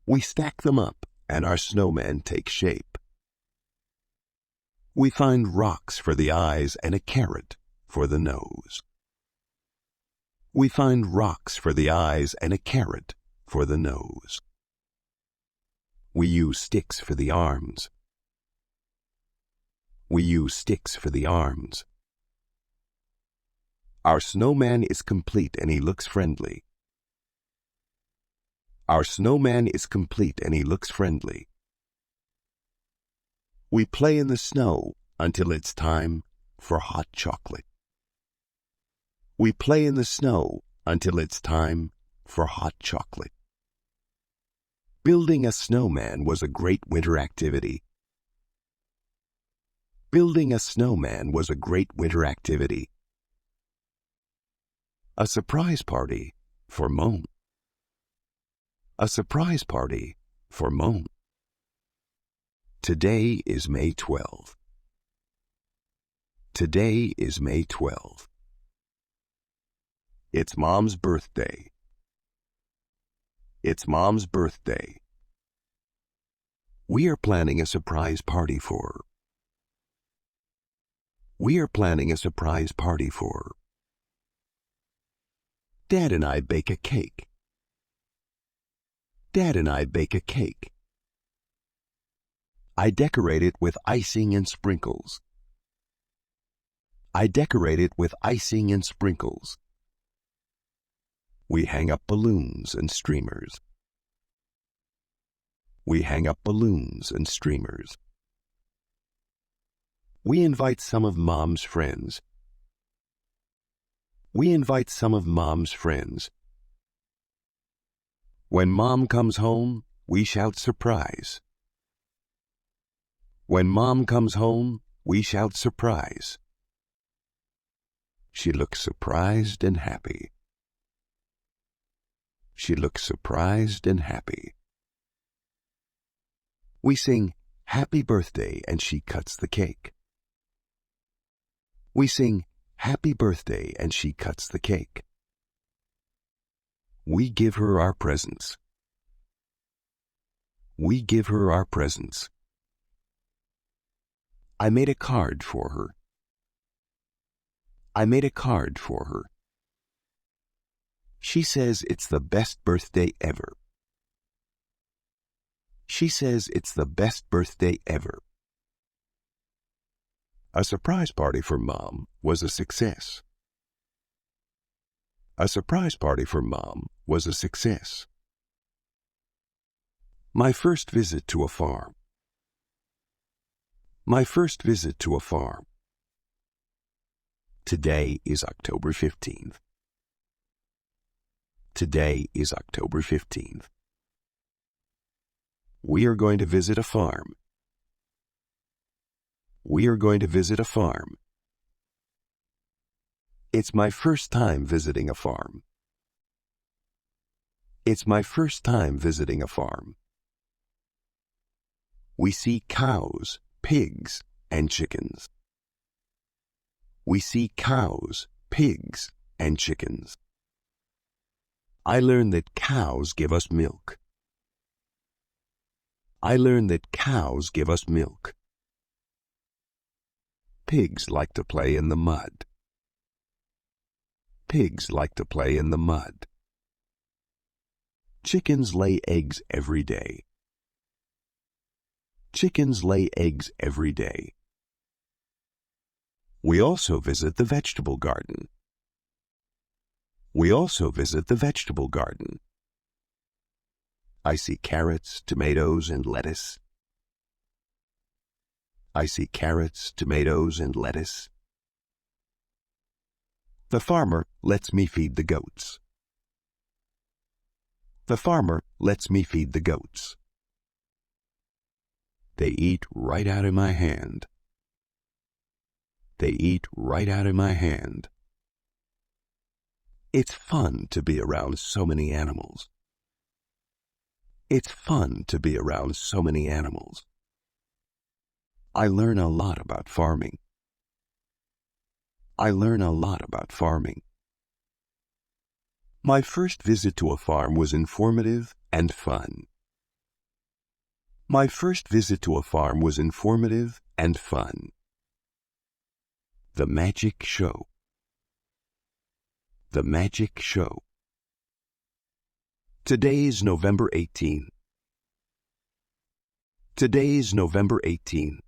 We stack them up, and our snowman takes shape. We find rocks for the eyes and a carrot for the nose. We find rocks for the eyes and a carrot for the nose. We use sticks for the arms. We use sticks for the arms. Our snowman is complete and he looks friendly. Our snowman is complete and he looks friendly. We play in the snow until it's time for hot chocolate. We play in the snow until it's time for hot chocolate. Building a snowman was a great winter activity. Building a snowman was a great winter activity. A surprise party for Mom. A surprise party for Mom. Today is May 12th. Today is May 12th. It's Mom's birthday. It's Mom's birthday. We are planning a surprise party for her. We are planning a surprise party for her. Dad and I bake a cake. Dad and I bake a cake. I decorate it with icing and sprinkles. I decorate it with icing and sprinkles. We hang up balloons and streamers. We hang up balloons and streamers. We invite some of Mom's friends. We invite some of Mom's friends. When Mom comes home, we shout surprise. When Mom comes home, we shout surprise. She looks surprised and happy. She looks surprised and happy. We sing happy birthday and she cuts the cake. We sing happy birthday and she cuts the cake. We give her our presents. We give her our presents. I made a card for her. I made a card for her. She says it's the best birthday ever. She says it's the best birthday ever. A surprise party for Mom was a success. A surprise party for Mom was a success. My first visit to a farm. My first visit to a farm. Today is October 15th. Today is October 15th. We are going to visit a farm. We are going to visit a farm. It's my first time visiting a farm. It's my first time visiting a farm. We see cows, pigs, and chickens. We see cows, pigs, and chickens. I learned that cows give us milk. I learned that cows give us milk. Pigs like to play in the mud. Pigs like to play in the mud. Chickens lay eggs every day. Chickens lay eggs every day. We also visit the vegetable garden. We also visit the vegetable garden. I see carrots, tomatoes, and lettuce. I see carrots, tomatoes, and lettuce. The farmer lets me feed the goats. The farmer lets me feed the goats. They eat right out of my hand. They eat right out of my hand. It's fun to be around so many animals. It's fun to be around so many animals. I learn a lot about farming. I learn a lot about farming. My first visit to a farm was informative and fun. My first visit to a farm was informative and fun. The Magic Show. The Magic Show. Today's November 18. Today's November 18.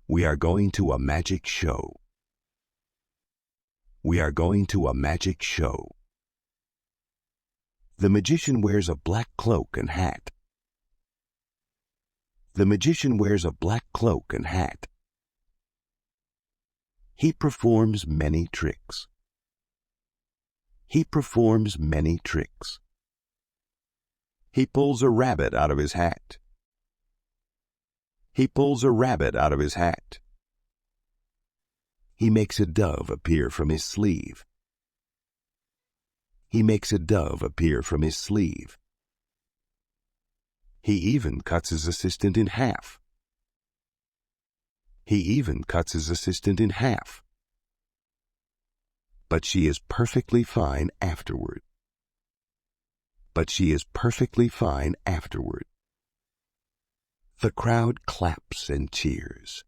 We are going to a magic show. We are going to a magic show. The magician wears a black cloak and hat. The magician wears a black cloak and hat. He performs many tricks. He performs many tricks. He pulls a rabbit out of his hat. He pulls a rabbit out of his hat. He makes a dove appear from his sleeve. He makes a dove appear from his sleeve. He even cuts his assistant in half. He even cuts his assistant in half. But she is perfectly fine afterward. But she is perfectly fine afterward. The crowd claps and cheers.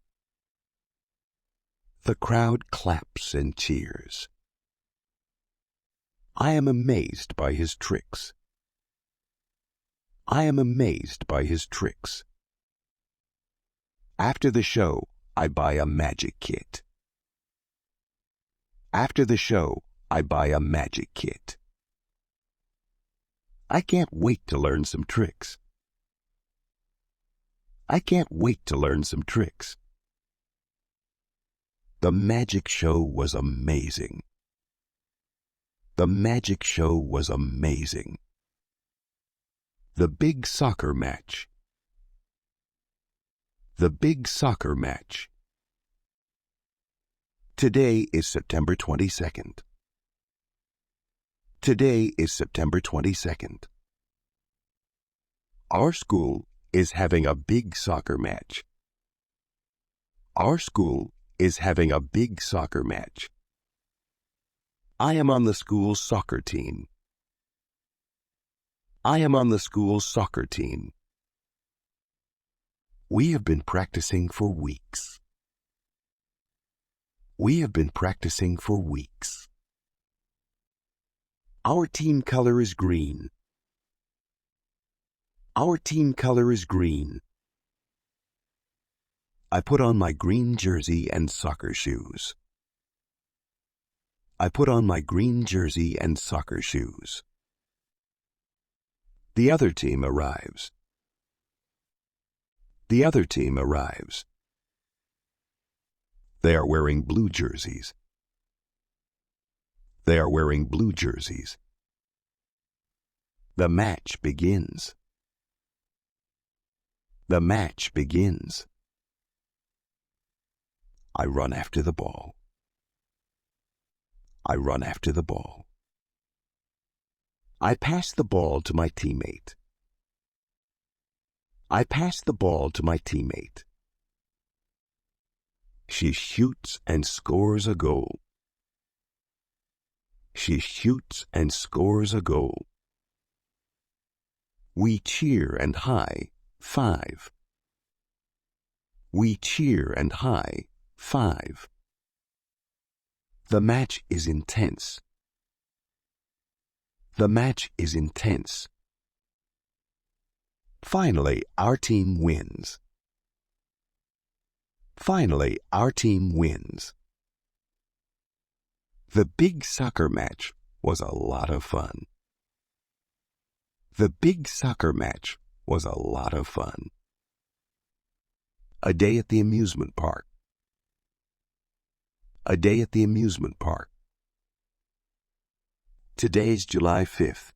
The crowd claps and cheers. I am amazed by his tricks. I am amazed by his tricks. After the show, I buy a magic kit. After the show, I buy a magic kit. I can't wait to learn some tricks. I can't wait to learn some tricks. The magic show was amazing. The magic show was amazing. The big soccer match. The big soccer match. Today is September 22nd. Today is September 22nd. Our school is having a big soccer match. Our school is having a big soccer match. I am on the school's soccer team. I am on the school's soccer team. We have been practicing for weeks. We have been practicing for weeks. Our team color is green. Our team color is green. I put on my green jersey and soccer shoes. I put on my green jersey and soccer shoes. The other team arrives. The other team arrives. They are wearing blue jerseys. They are wearing blue jerseys. The match begins. The match begins. I run after the ball. I run after the ball. I pass the ball to my teammate. I pass the ball to my teammate. She shoots and scores a goal. She shoots and scores a goal. We cheer and high five. We cheer and high five. The match is intense. The match is intense. Finally, our team wins. Finally, our team wins. The big soccer match was a lot of fun. The big soccer match was a lot of fun. A day at the amusement park. A day at the amusement park. Today's July 5th.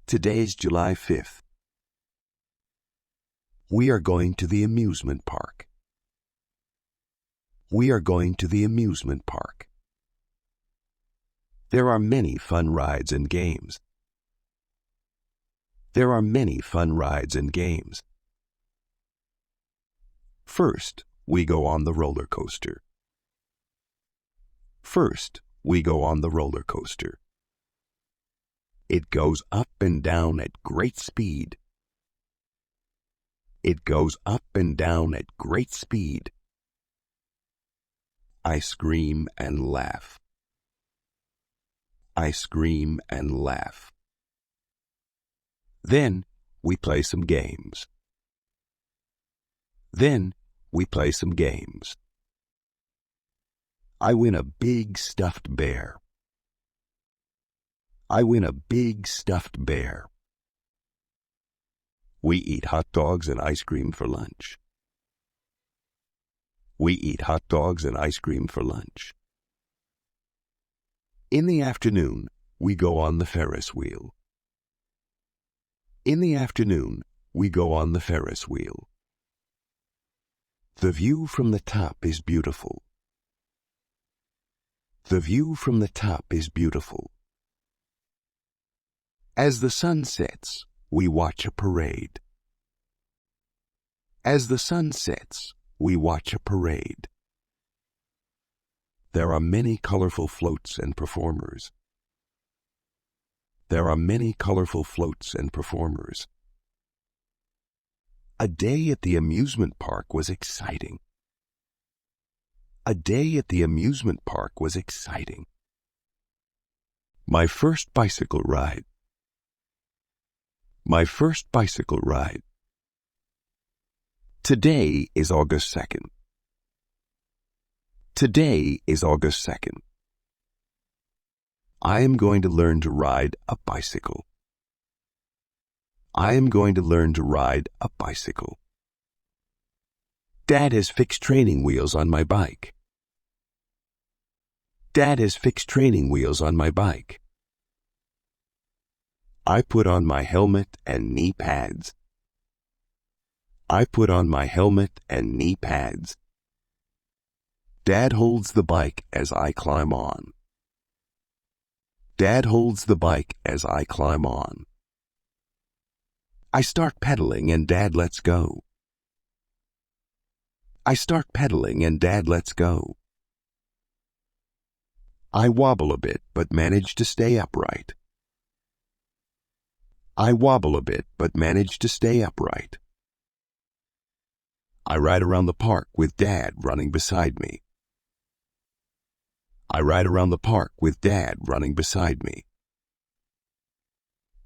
Today's July 5th. We are going to the amusement park. We are going to the amusement park. There are many fun rides and games. There are many fun rides and games. First, we go on the roller coaster. First, we go on the roller coaster. It goes up and down at great speed. It goes up and down at great speed. I scream and laugh. I scream and laugh. Then we play some games. Then we play some games. I win a big stuffed bear. I win a big stuffed bear. We eat hot dogs and ice cream for lunch. We eat hot dogs and ice cream for lunch. In the afternoon, we go on the Ferris wheel. In the afternoon, we go on the Ferris wheel. The view from the top is beautiful. The view from the top is beautiful. As the sun sets, we watch a parade. As the sun sets, we watch a parade. There are many colorful floats and performers. There are many colorful floats and performers. A day at the amusement park was exciting. A day at the amusement park was exciting. My first bicycle ride. My first bicycle ride. Today is August 2nd. Today is August 2nd. I am going to learn to ride a bicycle. I am going to learn to ride a bicycle. Dad has fixed training wheels on my bike. Dad has fixed training wheels on my bike. I put on my helmet and knee pads. I put on my helmet and knee pads. Dad holds the bike as I climb on. Dad holds the bike as I climb on. I start pedaling and Dad lets go. I start pedaling and Dad lets go. I wobble a bit but manage to stay upright. I wobble a bit but manage to stay upright. I ride around the park with Dad running beside me. I ride around the park with Dad running beside me.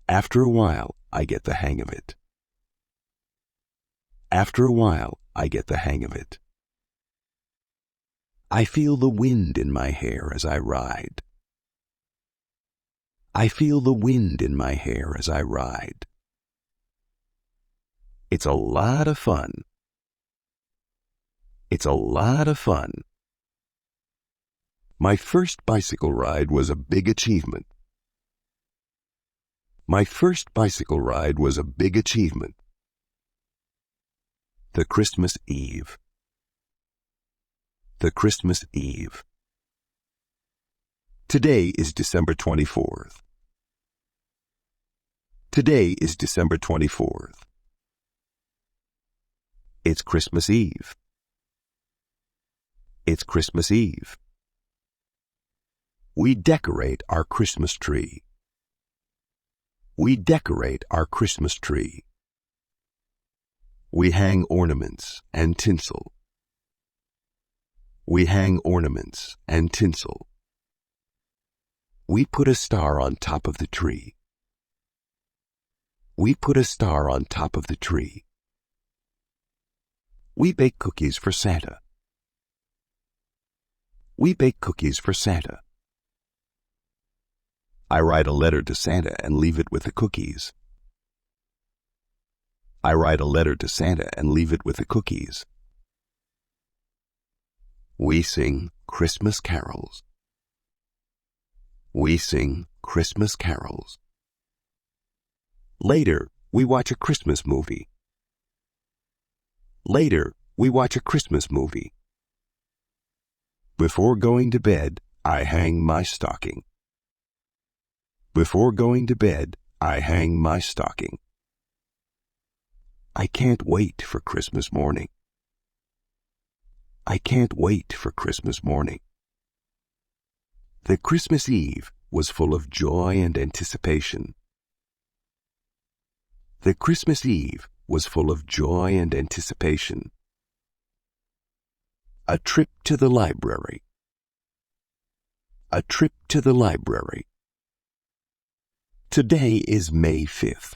After a while, I get the hang of it. After a while, I get the hang of it. I feel the wind in my hair as I ride. I feel the wind in my hair as I ride. It's a lot of fun. It's a lot of fun. My first bicycle ride was a big achievement. My first bicycle ride was a big achievement. The Christmas Eve. The Christmas Eve. Today is December 24th. Today is December 24th. It's Christmas Eve. It's Christmas Eve. We decorate our Christmas tree. We decorate our Christmas tree. We hang ornaments and tinsel. We hang ornaments and tinsel. We put a star on top of the tree. We put a star on top of the tree. We bake cookies for Santa. We bake cookies for Santa. I write a letter to Santa and leave it with the cookies. I write a letter to Santa and leave it with the cookies. We sing Christmas carols. We sing Christmas carols. Later, we watch a Christmas movie. Later, we watch a Christmas movie. Before going to bed, I hang my stocking. Before going to bed, I hang my stocking. I can't wait for Christmas morning. I can't wait for Christmas morning. The Christmas Eve was full of joy and anticipation. The Christmas Eve was full of joy and anticipation. A trip to the library. A trip to the library. Today is May 5th.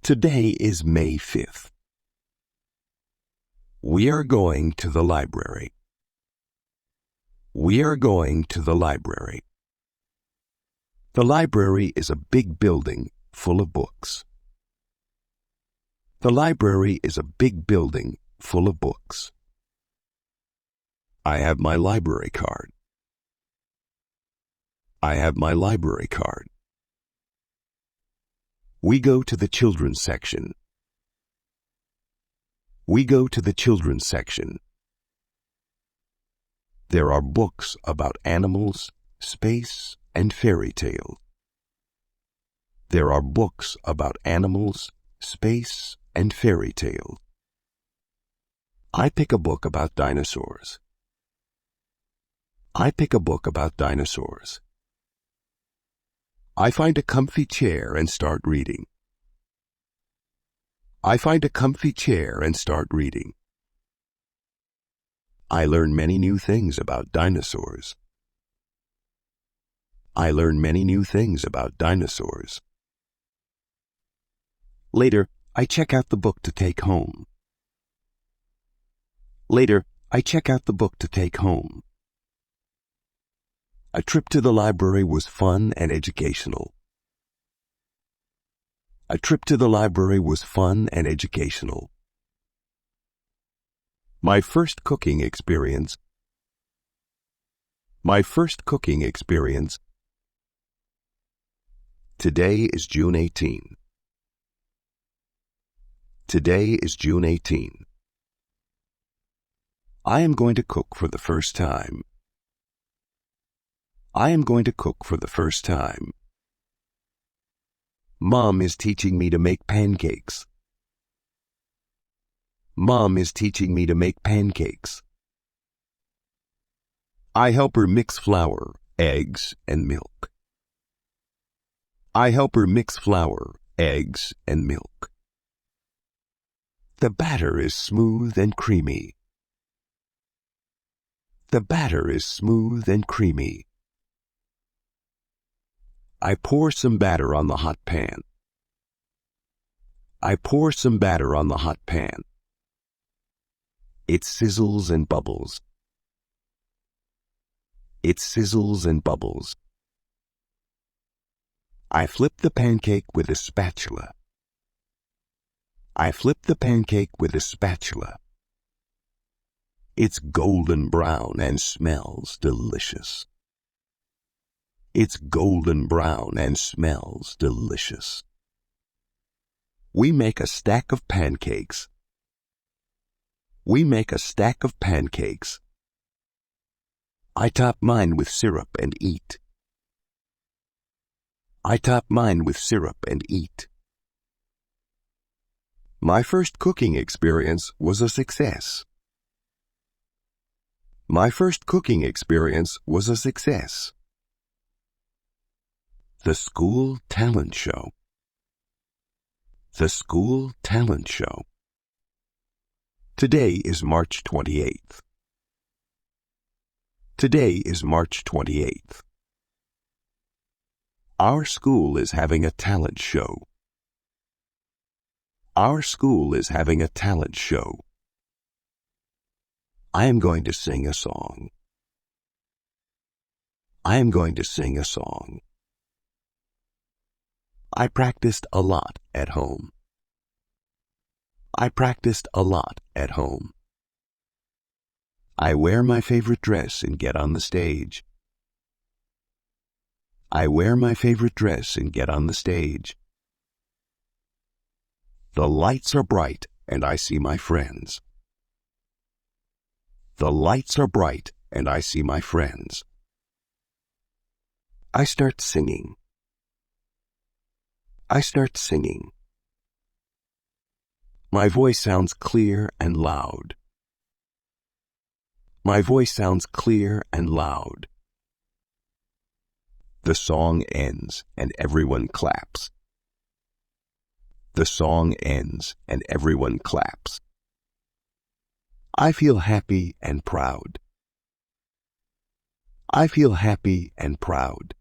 Today is May 5th. We are going to the library. We are going to the library. The library is a big building full of books. The library is a big building full of books. I have my library card. I have my library card. We go to the children's section. We go to the children's section. There are books about animals, space, and fairy tales. There are books about animals, space, and fairy tales. I pick a book about dinosaurs. I pick a book about dinosaurs. I find a comfy chair and start reading. I find a comfy chair and start reading. I learn many new things about dinosaurs. I learn many new things about dinosaurs. Later, I check out the book to take home. Later, I check out the book to take home. A trip to the library was fun and educational. A trip to the library was fun and educational. My first cooking experience. My first cooking experience. Today is June 18. Today is June 18. I am going to cook for the first time. I am going to cook for the first time. Mom is teaching me to make pancakes. Mom is teaching me to make pancakes. I help her mix flour, eggs, and milk. I help her mix flour, eggs, and milk. The batter is smooth and creamy. The batter is smooth and creamy. I pour some batter on the hot pan. I pour some batter on the hot pan. It sizzles and bubbles. It sizzles and bubbles. I flip the pancake with a spatula. I flip the pancake with a spatula. It's golden brown and smells delicious. It's golden brown and smells delicious. We make a stack of pancakes. We make a stack of pancakes. I top mine with syrup and eat. I top mine with syrup and eat. My first cooking experience was a success. My first cooking experience was a success. The school talent show. The School Talent Show. Today is March 28th. Today is March 28th. Our school is having a talent show. Our school is having a talent show. I am going to sing a song. I am going to sing a song. I practiced a lot at home. I practiced a lot at home. I wear my favorite dress and get on the stage. I wear my favorite dress and get on the stage. The lights are bright and I see my friends. The lights are bright and I see my friends. I start singing. I start singing. My voice sounds clear and loud. My voice sounds clear and loud. The song ends and everyone claps. The song ends and everyone claps. I feel happy and proud. I feel happy and proud.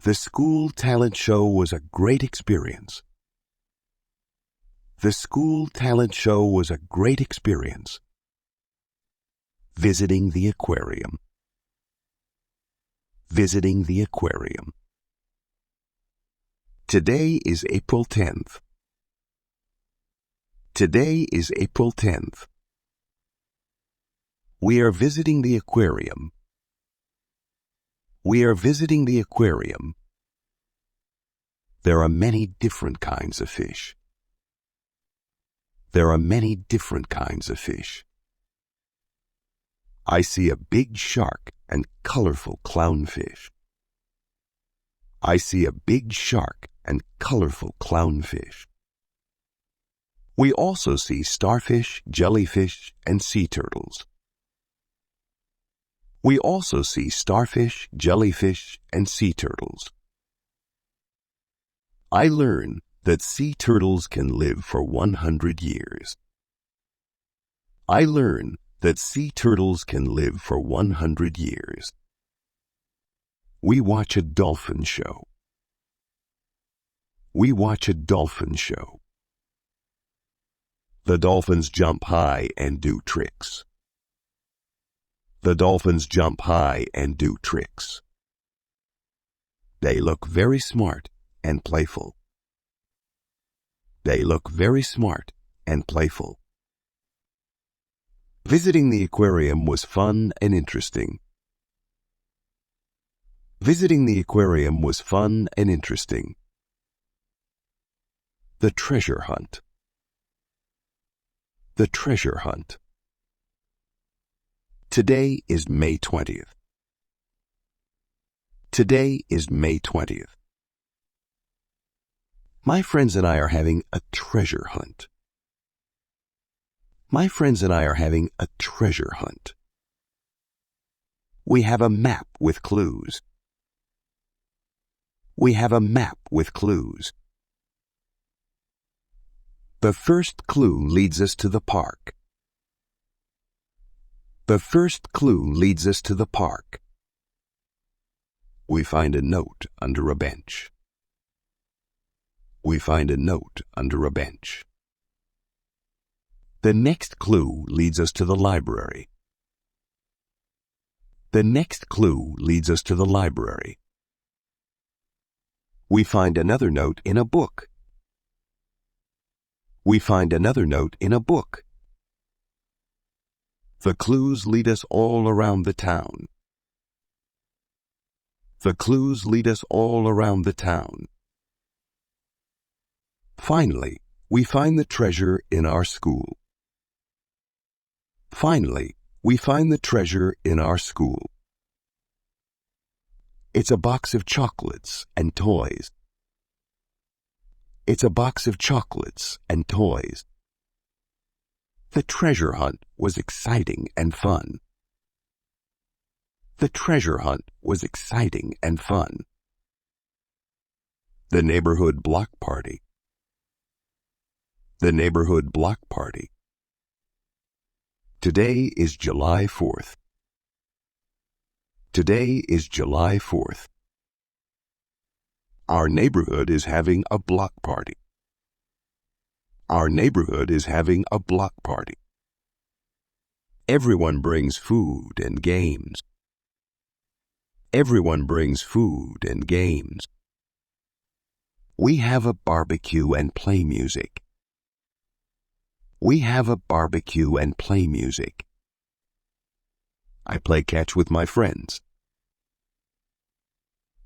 The school talent show was a great experience. The school talent show was a great experience. Visiting the aquarium. Visiting the aquarium. Today is April 10th. Today is April 10th. We are visiting the aquarium. We are visiting the aquarium. There are many different kinds of fish. There are many different kinds of fish. I see a big shark and colorful clownfish. I see a big shark and colorful clownfish. We also see starfish, jellyfish, and sea turtles. We also see starfish, jellyfish, and sea turtles. I learn that sea turtles can live for 100 years. I learn that sea turtles can live for 100 years. We watch a dolphin show. We watch a dolphin show. The dolphins jump high and do tricks. The dolphins jump high and do tricks. They look very smart and playful. They look very smart and playful. Visiting the aquarium was fun and interesting. Visiting the aquarium was fun and interesting. The treasure hunt. The treasure hunt. Today is May 20th. Today is May 20th. My friends and I are having a treasure hunt. My friends and I are having a treasure hunt. We have a map with clues. We have a map with clues. The first clue leads us to the park. The first clue leads us to the park. We find a note under a bench. We find a note under a bench. The next clue leads us to the library. The next clue leads us to the library. We find another note in a book. We find another note in a book. The clues lead us all around the town. The clues lead us all around the town. Finally, we find the treasure in our school. Finally, we find the treasure in our school. It's a box of chocolates and toys. It's a box of chocolates and toys. The treasure hunt was exciting and fun. The treasure hunt was exciting and fun. The neighborhood block party. The neighborhood block party. Today is July 4th. Today is July 4th. Our neighborhood is having a block party. Our neighborhood is having a block party. Everyone brings food and games. Everyone brings food and games. We have a barbecue and play music. We have a barbecue and play music. I play catch with my friends.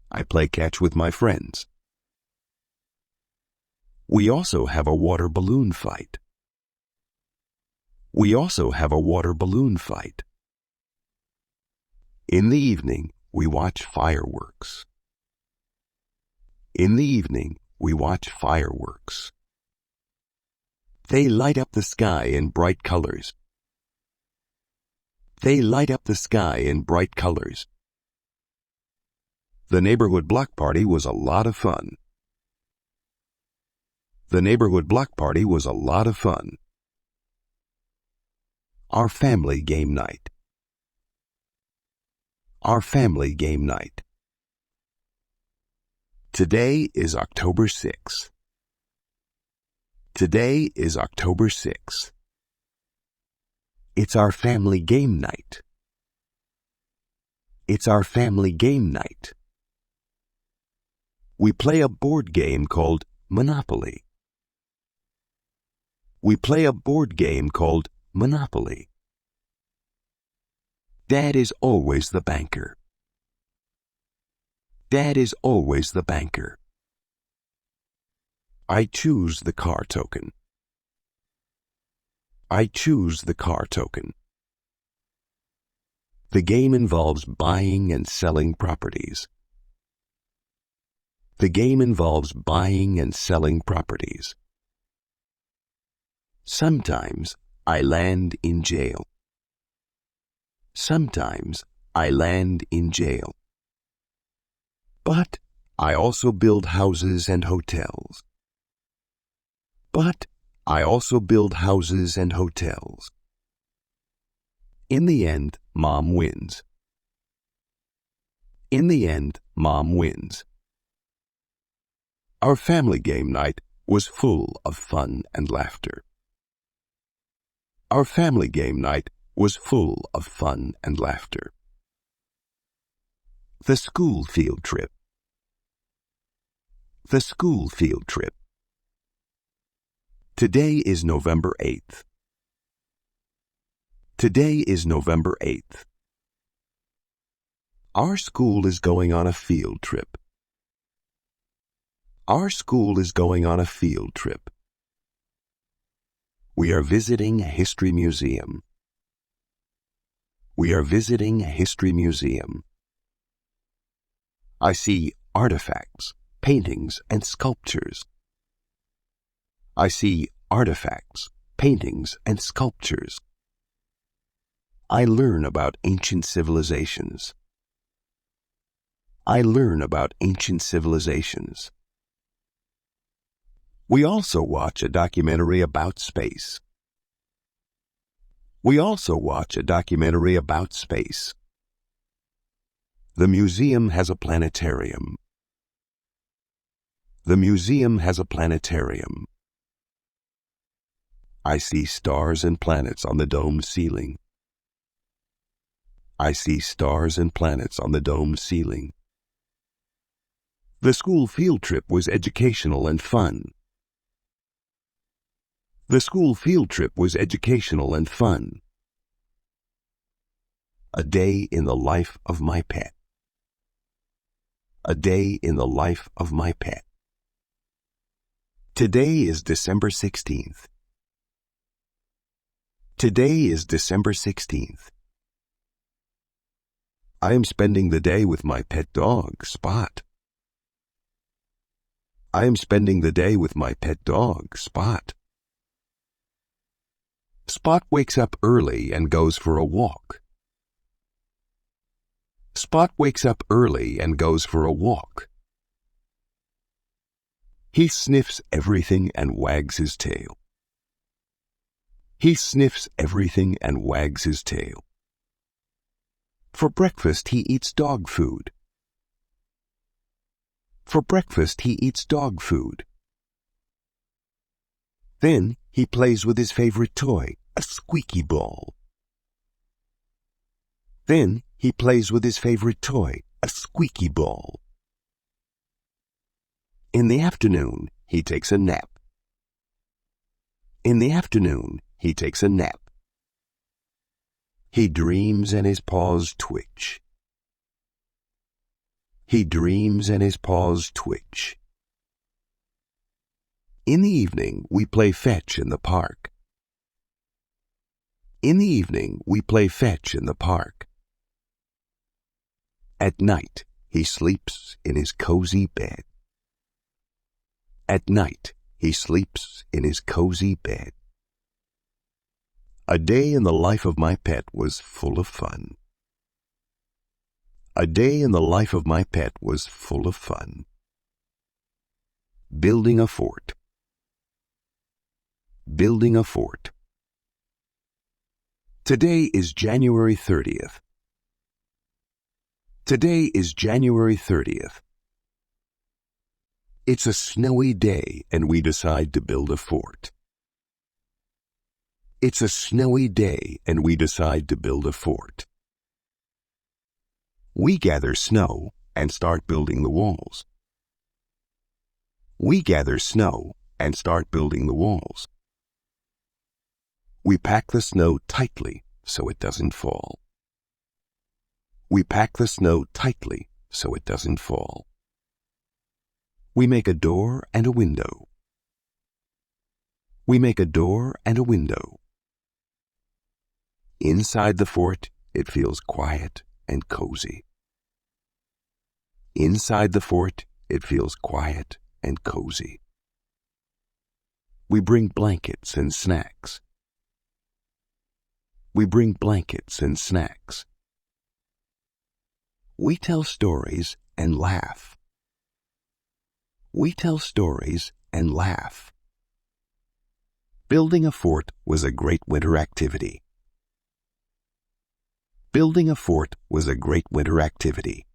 I play catch with my friends. We also have a water balloon fight. We also have a water balloon fight. In the evening, we watch fireworks. In the evening, we watch fireworks. They light up the sky in bright colors. They light up the sky in bright colors. The neighborhood block party was a lot of fun. The neighborhood block party was a lot of fun. Our family game night. Our family game night. Today is October 6th. Today is October 6th. It's our family game night. It's our family game night. We play a board game called Monopoly. We play a board game called Monopoly. Dad is always the banker. Dad is always the banker. I choose the car token. I choose the car token. The game involves buying and selling properties. The game involves buying and selling properties. Sometimes I land in jail. Sometimes I land in jail. But I also build houses and hotels. But I also build houses and hotels. In the end, Mom wins. In the end, Mom wins. Our family game night was full of fun and laughter. Our family game night was full of fun and laughter. The school field trip. The school field trip. Today is November 8th. Today is November 8th. Our school is going on a field trip. Our school is going on a field trip. We are visiting a history museum. We are visiting a history museum. I see artifacts, paintings, and sculptures. I see artifacts, paintings, and sculptures. I learn about ancient civilizations. I learn about ancient civilizations. We also watch a documentary about space. We also watch a documentary about space. The museum has a planetarium. The museum has a planetarium. I see stars and planets on the domed ceiling. I see stars and planets on the domed ceiling. The school field trip was educational and fun. The school field trip was educational and fun. A day in the life of my pet. A day in the life of my pet. Today is December 16th. Today is December 16th. I am spending the day with my pet dog, Spot. I am spending the day with my pet dog, Spot. Spot wakes up early and goes for a walk. Spot wakes up early and goes for a walk. He sniffs everything and wags his tail. He sniffs everything and wags his tail. For breakfast, he eats dog food. For breakfast, he eats dog food. Then he plays with his favorite toy, a squeaky ball. Then he plays with his favorite toy, a squeaky ball. In the afternoon, he takes a nap. In the afternoon, he takes a nap. He dreams and his paws twitch. He dreams and his paws twitch. In the evening, we play fetch in the park. In the evening, we play fetch in the park. At night, he sleeps in his cozy bed. At night, he sleeps in his cozy bed. A day in the life of my pet was full of fun. A day in the life of my pet was full of fun. Building a fort. Building a fort. Today is January 30th. Today is January 30th. It's a snowy day and we decide to build a fort. It's a snowy day and we decide to build a fort. We gather snow and start building the walls. We gather snow and start building the walls. We pack the snow tightly so it doesn't fall. We pack the snow tightly so it doesn't fall. We make a door and a window. We make a door and a window. Inside the fort, it feels quiet and cozy. Inside the fort, it feels quiet and cozy. We bring blankets and snacks. We bring blankets and snacks. We tell stories and laugh. We tell stories and laugh. Building a fort was a great winter activity. Building a fort was a great winter activity.